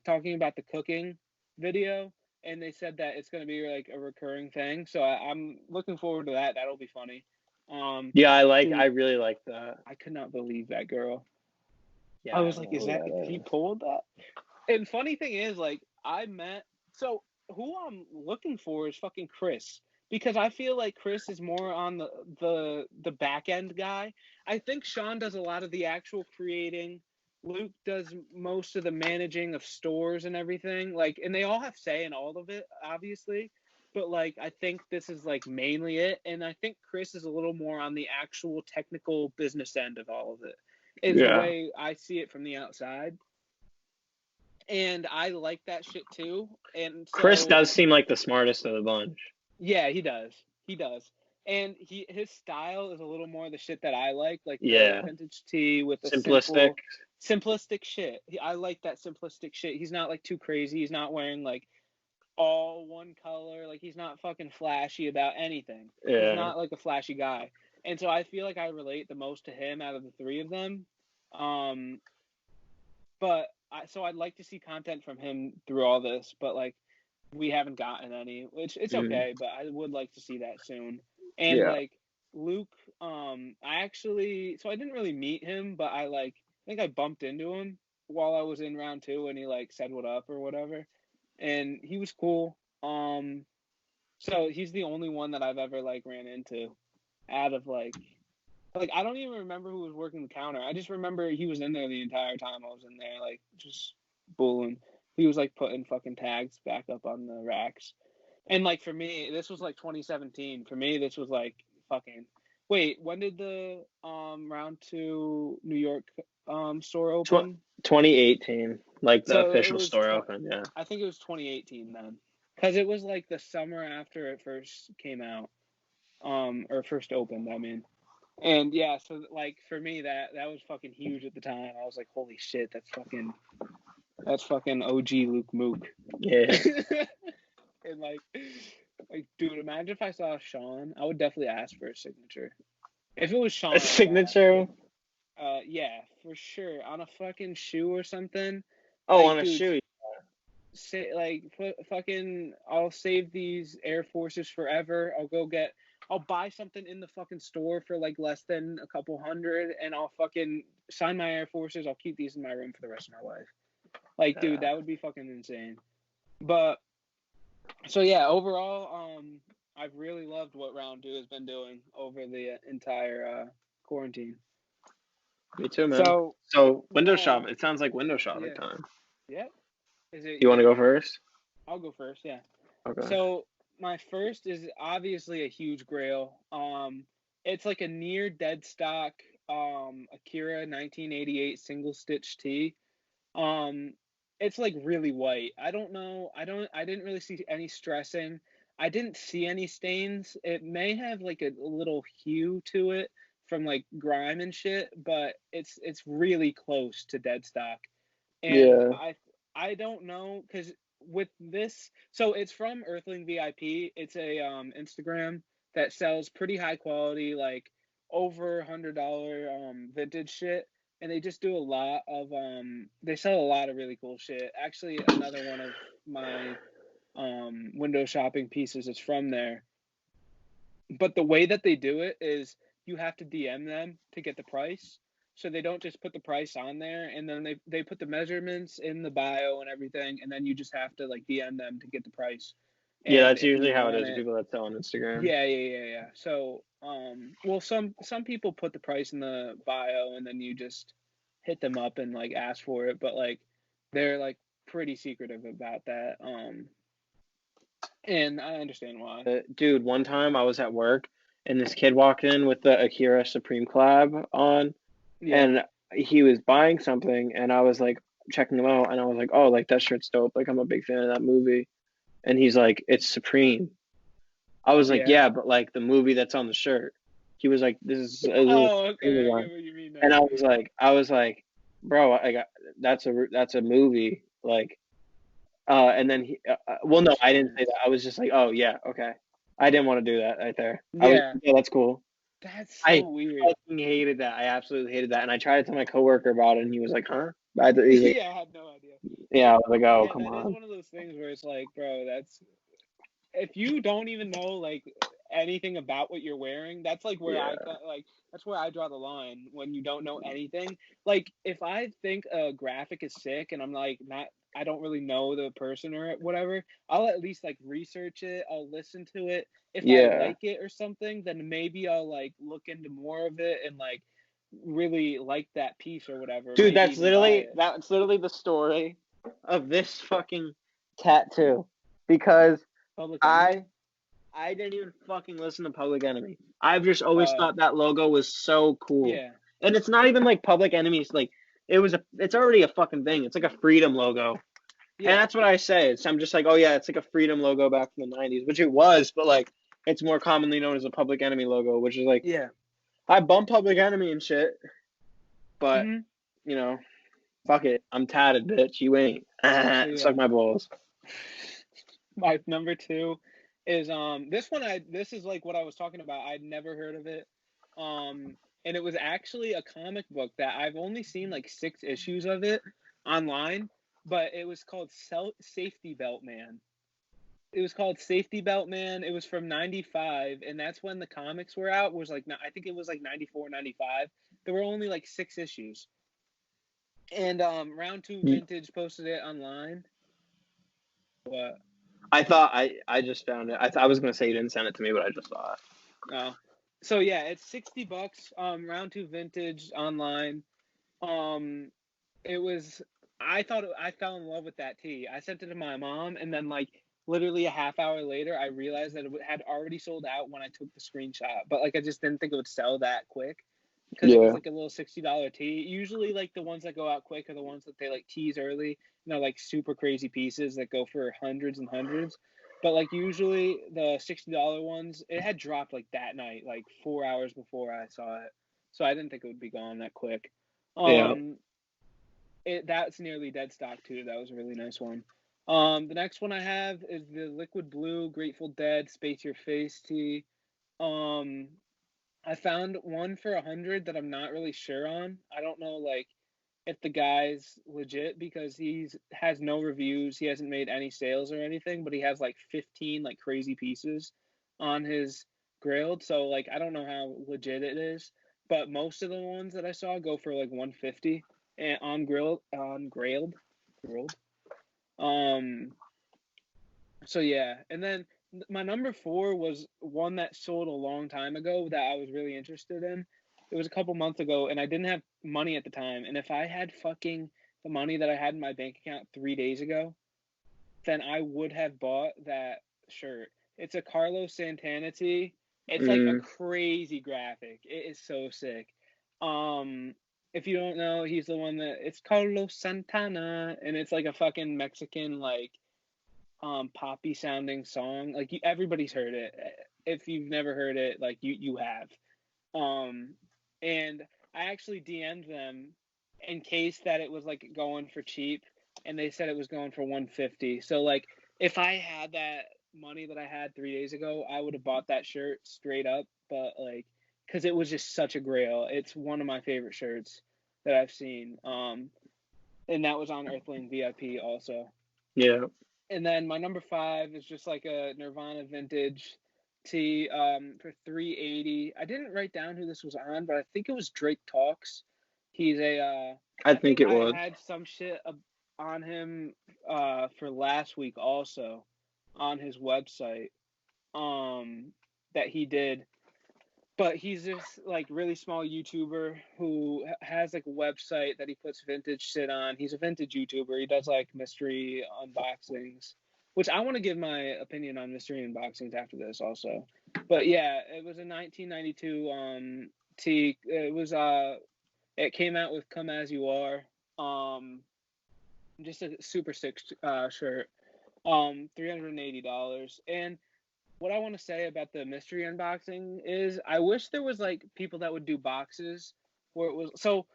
talking about the cooking video, and they said that it's gonna be like a recurring thing. So I'm looking forward to that. That'll be funny. Yeah, Dude, I really like that. I could not believe that girl. Yeah, I was like, is that he pulled that? And funny thing is, like, so who I'm looking for is fucking Chris, because I feel like Chris is more on the back end guy. I think Sean does a lot of the actual creating. Luke does most of the managing of stores and everything. Like, and they all have say in all of it, obviously. But like, I think this is like mainly it, and I think Chris is a little more on the actual technical business end of all of it. Is the way I see it from the outside. And I like that shit too. And so, Chris does seem like the smartest of the bunch. Yeah, he does. And his style is a little more the shit that I like Yeah. the vintage tee with the simplistic shit. I like that simplistic shit. He's not like too crazy. He's not wearing like all one color. Like, he's not fucking flashy about anything. Yeah. He's not like a flashy guy. And so I feel like I relate the most to him out of the 3 of them. So I'd like to see content from him through all this, but like, we haven't gotten any, which it's okay, but I would like to see that soon. And like Luke, I didn't really meet him, but I think I bumped into him while I was in round 2, and he like said what up or whatever, and he was cool. So he's the only one that I've ever like ran into out of like I don't even remember who was working the counter. I just remember he was in there the entire time I was in there, like just bulling. He was like putting fucking tags back up on the racks. And like, for me, this was like 2017. For me, this was like fucking. Wait, when did the round 2 New York store open? 2018, like the official store open. Yeah, I think it was 2018 then, because it was like the summer after it first came out, or first opened. I mean. And yeah, so like for me, that was fucking huge at the time. I was like, holy shit, that's fucking OG Luke Mook. Yeah. And like, dude, imagine if I saw Sean. I would definitely ask for a signature. If it was Sean, a signature. Yeah, for sure, on a fucking shoe or something. Oh, like, on a shoe. Say like, fucking, I'll save these Air Forces forever. I'll buy something in the fucking store for like less than a couple $100, and I'll fucking sign my Air Forces. I'll keep these in my room for the rest of my life. Like, dude, that would be fucking insane. But so yeah, overall, I've really loved what round 2 has been doing over the entire quarantine. Me too, man. So window shop. It sounds like window shopping time. Yeah. Is it? You want to go first? I'll go first. Yeah. Okay. So my first is obviously a huge grail. It's like a near dead stock Akira 1988 single stitch tee. It's like really white. I don't know. I didn't really see any stressing. I didn't see any stains. It may have like a little hue to it from like grime and shit, but it's really close to dead stock. And I don't know, because with this, so it's from Earthling VIP. It's a Instagram that sells pretty high quality, like over $100 vintage shit, and they just do a lot of they sell a lot of really cool shit. Actually, another one of my window shopping pieces is from there. But the way that they do it is you have to DM them to get the price. So they don't just put the price on there, and then they put the measurements in the bio and everything, and then you just have to like DM them to get the price. Yeah, and that's if usually you how it want is. it, People that sell on Instagram. yeah. So, well, some people put the price in the bio, and then you just hit them up and like ask for it, but like they're like pretty secretive about that. And I understand why. Dude, one time I was at work and this kid walked in with the Akira Supreme collab on, Yeah, and he was buying something, and I was like checking him out, and I was like, oh, like that shirt's dope. Like I'm a big fan of that movie. And he's like, it's Supreme. I was like, yeah. yeah, but like the movie that's on the shirt. He was like, this is a Oh, Supreme okay. I one. get what you mean And now. I was like, bro, I got that's a movie. Like, and then well, no, I didn't say that. I was just like, oh yeah, okay. I didn't want to do that right there. Yeah, Yeah, that's cool. that's I so weird. fucking hated that. I absolutely hated that. And I tried to tell my coworker about it, and he was like, huh? He's like, Yeah, I had no idea. yeah, I was like, oh, Yeah, come that is on. one of those things where it's like, bro, that's if you don't even know like anything about what you're wearing, that's like where Yeah. like that's where I draw the line when you don't know anything. Like if I think a graphic is sick and I'm like not I don't really know the person or whatever, I'll at least like research it, I'll listen to it. If I Yeah. like it or something, then maybe I'll like look into more of it and like really like that piece or whatever, Dude, maybe even buy it. that's literally the story of this fucking tattoo. Because Public Enemy? I I didn't even fucking listen to Public Enemy. I've just always Uh thought that logo was so cool. yeah. And it's not even like Public Enemy's like it's already a fucking thing. It's like a freedom logo. And Yeah. that's what I say. I'm just like, oh yeah, it's like a freedom logo back from the 90s, which it was, but like it's more commonly known as a Public Enemy logo, which is like Yeah. I bump Public Enemy and shit, but Mhm. you know, fuck it. I'm tatted, bitch. You ain't. So Suck yeah. my balls. My number two is this is like what I was talking about. I'd never heard of it. And it was actually a comic book that I've only seen like 6 issues of it online, but it was called Safety Belt Man. It was called Safety Belt Man. It was from 95, and that's when the comics were out. Was like I think it was like 94, 95. There were only like 6 issues. And Round 2 Vintage posted it online. What? I thought I just found it. I was gonna say you didn't send it to me, but I just saw it. Oh. So yeah, it's $60. Round 2 Vintage online. It was. I thought I fell in love with that tee. I sent it to my mom, and then like literally a half hour later, I realized that it had already sold out when I took the screenshot. But like I just didn't think it would sell that quick because it was Yeah. like a little $60 tee. Usually, like the ones that go out quick are the ones that they like tease early. And they're like super crazy pieces that go for hundreds and hundreds. But like usually the $60 ones, it had dropped like that night, like 4 hours before I saw it. So I didn't think it would be gone that quick. Yeah. That's nearly dead stock too. That was a really nice one. The next one I have is the Liquid Blue Grateful Dead Space Your Face tee. Um, I found one for 100 that I'm not really sure on. I don't know like if the guy's legit because he's has no reviews. He hasn't made any sales or anything, but he has like 15 like crazy pieces on his Grailed. So like I don't know how legit it is, but most of the ones that I saw go for like 150 and Grailed. Um so yeah, and then my number 4 was one that sold a long time ago that I was really interested in. It was a couple months ago, and I didn't have money at the time. And if I had fucking the money that I had in my bank account 3 days ago, then I would have bought that shirt. It's a Carlos Santana tee. It's like a Mm. crazy graphic. It is so sick. Um, if you don't know, he's the one that it's Carlos Santana, and it's like a fucking Mexican like poppy sounding song. Like everybody's heard it. If you've never heard it, like you have. And I actually DM'd them in case that it was like going for cheap, and they said it was going for 150. So like if I had that money that I had 3 days ago, I would have bought that shirt straight up. But like, because it was just such a grail. It's one of my favorite shirts that I've seen. And that was on Earthling VIP also. Yeah. And then my number 5 is just like a Nirvana vintage tee for 380. I didn't write down who this was on, but I think it was Drake Talks. He's I I think think it I was. had some shit on him for last week also. on his website that he did. But he's this like really small YouTuber who has like a website that he puts vintage shit on. He's a vintage YouTuber. He does like mystery unboxings, which I want to give my opinion on mystery unboxings after this also. But yeah, it was a 1992 T. It came out with "Come As You Are." Just a super sick shirt. $380. And what I want to say about the mystery unboxing is I wish there was like people that would do boxes where it was so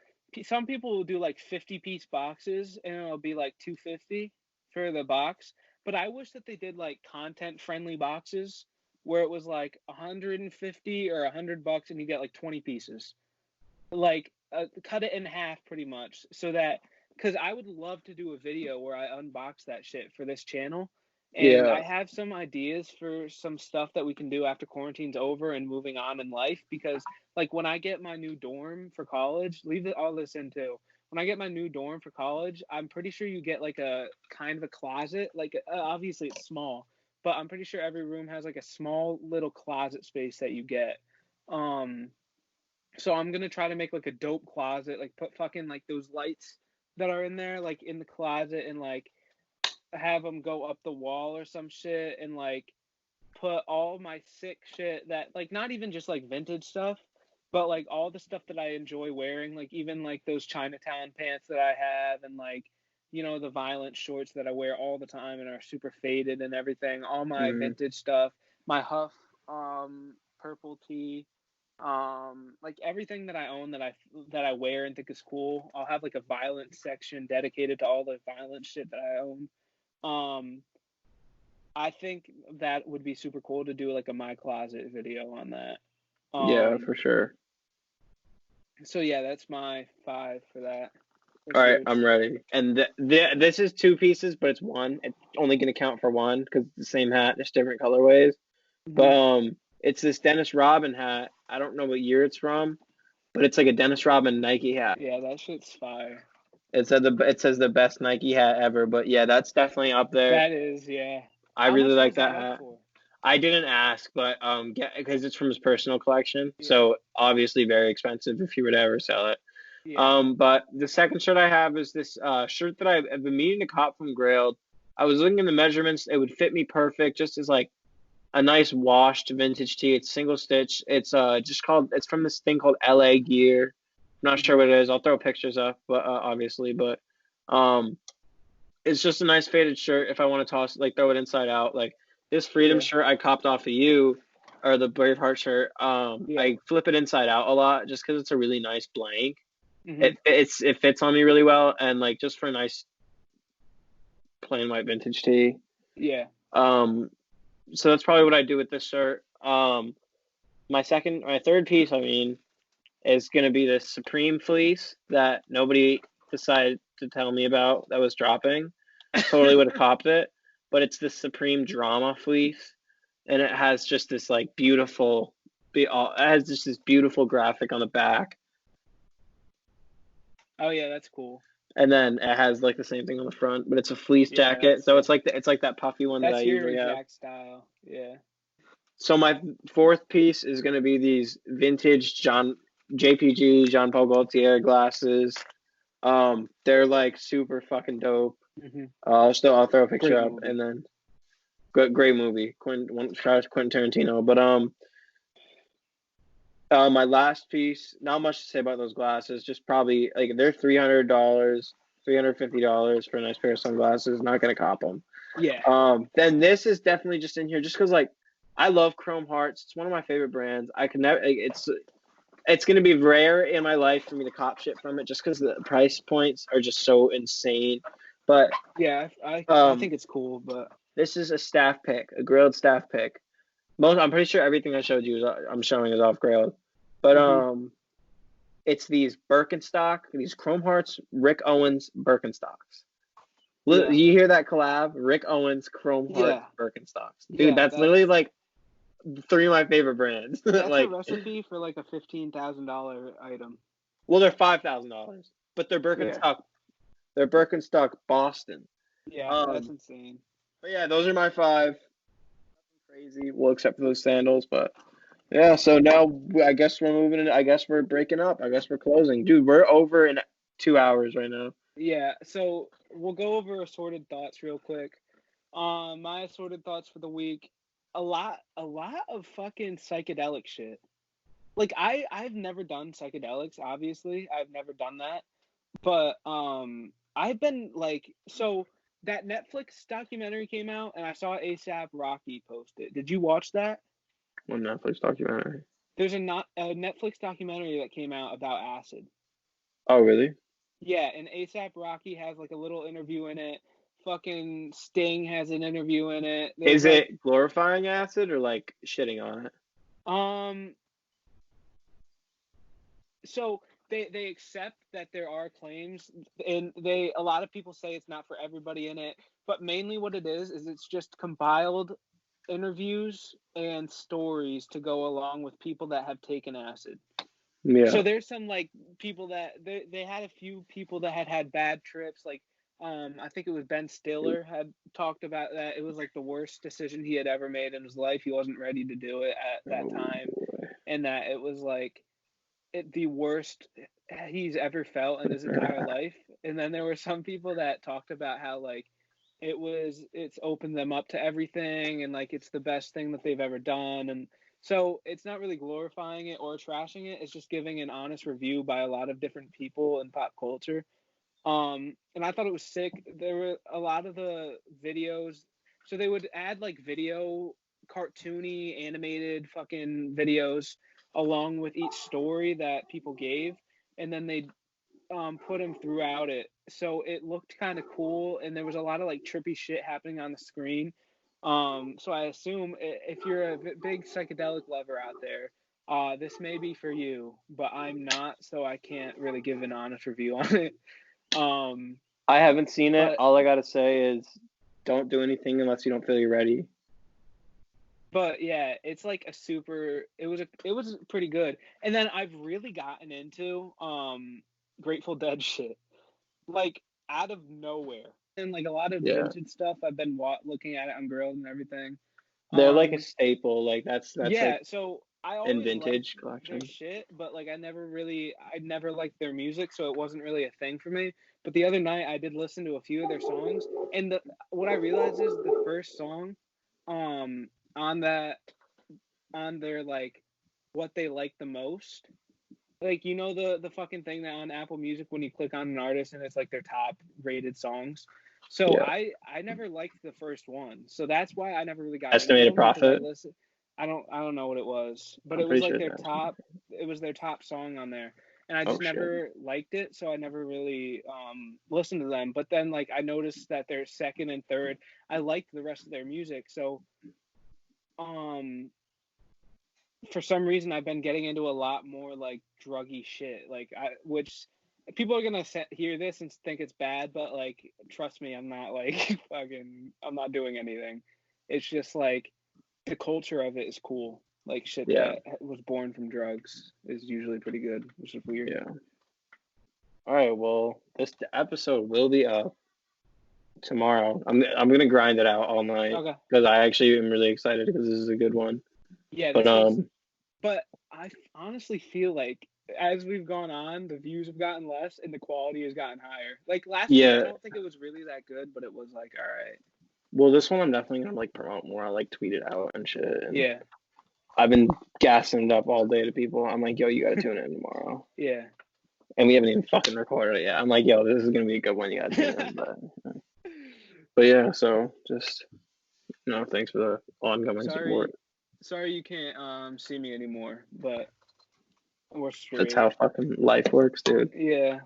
some people will do like 50-piece boxes and it'll be like $250 for the box, but I wish that they did like content friendly boxes where it was like $150 or $100 and you get like 20 pieces, like cut it in half pretty much, so that because I would love to do a video where I unbox that shit for this channel. And Yeah. I have some ideas for some stuff that we can do after quarantine's over and moving on in life. Because, like, when I get my new dorm for college, leave all this in too. When I get my new dorm for college, I'm pretty sure you get, like, a kind of a closet. Like, obviously it's small, but I'm pretty sure every room has, like, a small little closet space that you get. So I'm going to try to make, like, a dope closet. Like, put fucking, like, those lights that are in there, like, in the closet and, like, have them go up the wall or some shit and like put all my sick shit that like not even just like vintage stuff, but like all the stuff that I enjoy wearing, like even like those Chinatown pants that I have and like, you know, the violent shorts that I wear all the time and are super faded and everything, all my vintage stuff, my Huff purple tee, like everything that I own that I wear and think is cool. I'll have like a violent section dedicated to all the violent shit that I own. I think that would be super cool to do like a my closet video on that. Yeah, for sure. So yeah, that's my 5 for that. All right, I'm ready. And this is 2 pieces, but it's one. It's only going to count for one because it's the same hat, just different colorways. But it's this Dennis Rodman hat. I don't know what year it's from, but it's like a Dennis Rodman Nike hat. Yeah, that shit's fire. It says the best Nike hat ever, but yeah, that's definitely up there. That is, yeah. I How really much like was that up hat. for? I didn't ask, but because it's from his personal collection, Yeah. so obviously very expensive if he would ever sell it. Yeah. But the second shirt I have is this shirt that I've been meaning to cop from Grailed. I was looking at the measurements; it would fit me perfect, just as like a nice washed vintage tee. It's single stitch. It's it's from this thing called LA Gear. I'm not sure what it is. I'll throw pictures up, but obviously, but it's just a nice faded shirt. If I want to toss, like throw it inside out, like this Freedom shirt I copped off of you, or the Braveheart shirt. I flip it inside out a lot just because it's a really nice blank. It fits on me really well, and like just for a nice plain white vintage tee. Yeah. So that's probably what I do with this shirt. My third piece, is gonna be this Supreme fleece that nobody decided to tell me about that was dropping. Totally would have copped it, but it's the Supreme Drama fleece, and it has just this like beautiful, it has just this beautiful graphic on the back. Oh yeah, that's cool. And then it has like the same thing on the front, but it's a fleece jacket, so it's like that puffy one that I usually have. That's your exact style, yeah. So my fourth piece is gonna be these vintage JPG Jean Paul Gaultier glasses. They're like super fucking dope. I'll throw a picture up, and then great movie. Quentin Tarantino. But my last piece, not much to say about those glasses. Just probably like they're $300, $350 for a nice pair of sunglasses. Not gonna cop them. Yeah. Then this is definitely just in here, just because like I love Chrome Hearts. It's one of my favorite brands. I could never. Like, it's gonna be rare in my life for me to cop shit from it, just because the price points are just so insane. But yeah, I think it's cool. But this is a staff pick, a Grailed staff pick. I'm pretty sure everything I showed you I'm showing is off Grailed. But it's these Birkenstock, these Chrome Hearts, Rick Owens Birkenstocks. You hear that collab? Rick Owens Chrome Heart Birkenstocks. Dude, that's literally like 3 of my favorite brands. That's like, a recipe for like a $15,000 item. Well, they're $5,000, but they're Birkenstock. Yeah. They're Birkenstock Boston. Yeah, that's insane. But yeah, those are my 5. crazy. Well, except for those sandals, but yeah. So now I guess we're moving in. I guess we're breaking up. I guess we're closing, dude. We're over in 2 hours right now. Yeah, so we'll go over assorted thoughts real quick. My assorted thoughts for the week, a lot of fucking psychedelic shit. Like I've never done psychedelics, obviously. I've never done that. But I've been like, so that Netflix documentary came out and I saw ASAP Rocky post it. Did you watch that? One Netflix documentary. There's a Netflix documentary that came out about acid. Oh, really? Yeah, and ASAP Rocky has like a little interview in it. Fucking Sting has an interview in it. There's Is like it glorifying acid or like shitting on it? um so they accept that there are claims, and a lot of people say it's not for everybody in it, but mainly what it is it's just compiled interviews and stories to go along with people that have taken acid. Yeah. So there's some like people that they had a few people that had bad trips, like I think it was Ben Stiller had talked about that it was like the worst decision he had ever made in his life. He wasn't ready to do it at that Oh, time, boy. and that it was like the worst he's ever felt in his entire life. And then there were some people that talked about how like it's opened them up to everything, and like it's the best thing that they've ever done. And so it's not really glorifying it or trashing it, it's just giving an honest review by a lot of different people in pop culture. And I thought it was sick. There were a lot of the videos, so they would add like video, cartoony animated fucking videos along with each story that people gave, and then they put them throughout it, so it looked kind of cool, and there was a lot of like trippy shit happening on the screen. So I assume if you're a big psychedelic lover out there, this may be for you, but I'm not, so I can't really give an honest review on it. Um, I haven't seen it. but All I gotta say is, don't do anything unless you don't feel you're ready. but yeah, it's like a super. It was pretty good, and then I've really gotten into Grateful Dead shit, like out of nowhere, and like a lot of Yeah, vintage stuff. I've been looking at it on Grills and everything. they're like a Um, staple. Like that's yeah, like so I in always liked vintage their collection. shit, but like I never liked their music, so it wasn't really a thing for me. But the other night I did listen to a few of their songs, and what I realized is the first song, um, on that on their like what they like the most. Like the fucking thing that on Apple Music when you click on an artist and it's like their top rated songs. So Yeah, I never liked the first one. So that's why I never really got into estimated them, because I profit. listened. I don't know what it was, but I'm it was pretty like sure their that's. top. It was their top song on there, and I Oh just shit. never liked it. So I never really listened to them. But then like I noticed that their second and third, I liked the rest of their music. So um for some reason I've been getting into a lot more like druggy shit, like which people are gonna hear this and think it's bad, but like trust me, I'm not like I'm not doing anything. It's just like the culture of it is cool. Like shit Yeah, that was born from drugs is usually pretty good, which is weird. yeah. All right. Well, this episode will be up tomorrow. I'm gonna grind it out all night Okay. because I actually am really excited because this is a good one. Yeah, But but I honestly feel like as we've gone on, the views have gotten less and the quality has gotten higher. Like last week, I yeah. don't think it was really that good, but it was like, all right. Well, this one I'm definitely gonna like promote more. I like tweet it out and shit. And Yeah, I've been gassing it up all day to people. I'm like, yo, you gotta tune in tomorrow. yeah. And we haven't even fucking recorded it yet. I'm like, yo, this is gonna be a good one. You gotta tune in. But yeah, so just thanks for the ongoing support. sorry, you can't see me anymore, but we're That's straight. how fucking life works, dude. Yeah.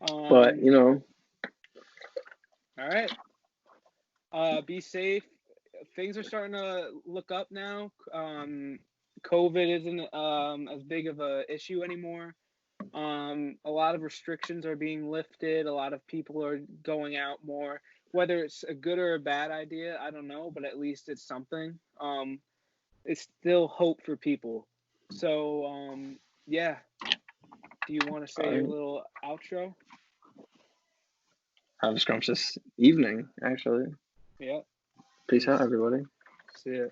But Um. All right. Be safe. Things are starting to look up now. COVID isn't as big of a issue anymore. A lot of restrictions are being lifted. A lot of people are going out more. Whether it's a good or a bad idea, I don't know, but at least it's something. It's still hope for people. So, yeah. Do you want to say your I little outro? have a scrumptious evening, actually. Yeah. Peace out, Peace. everybody. See ya.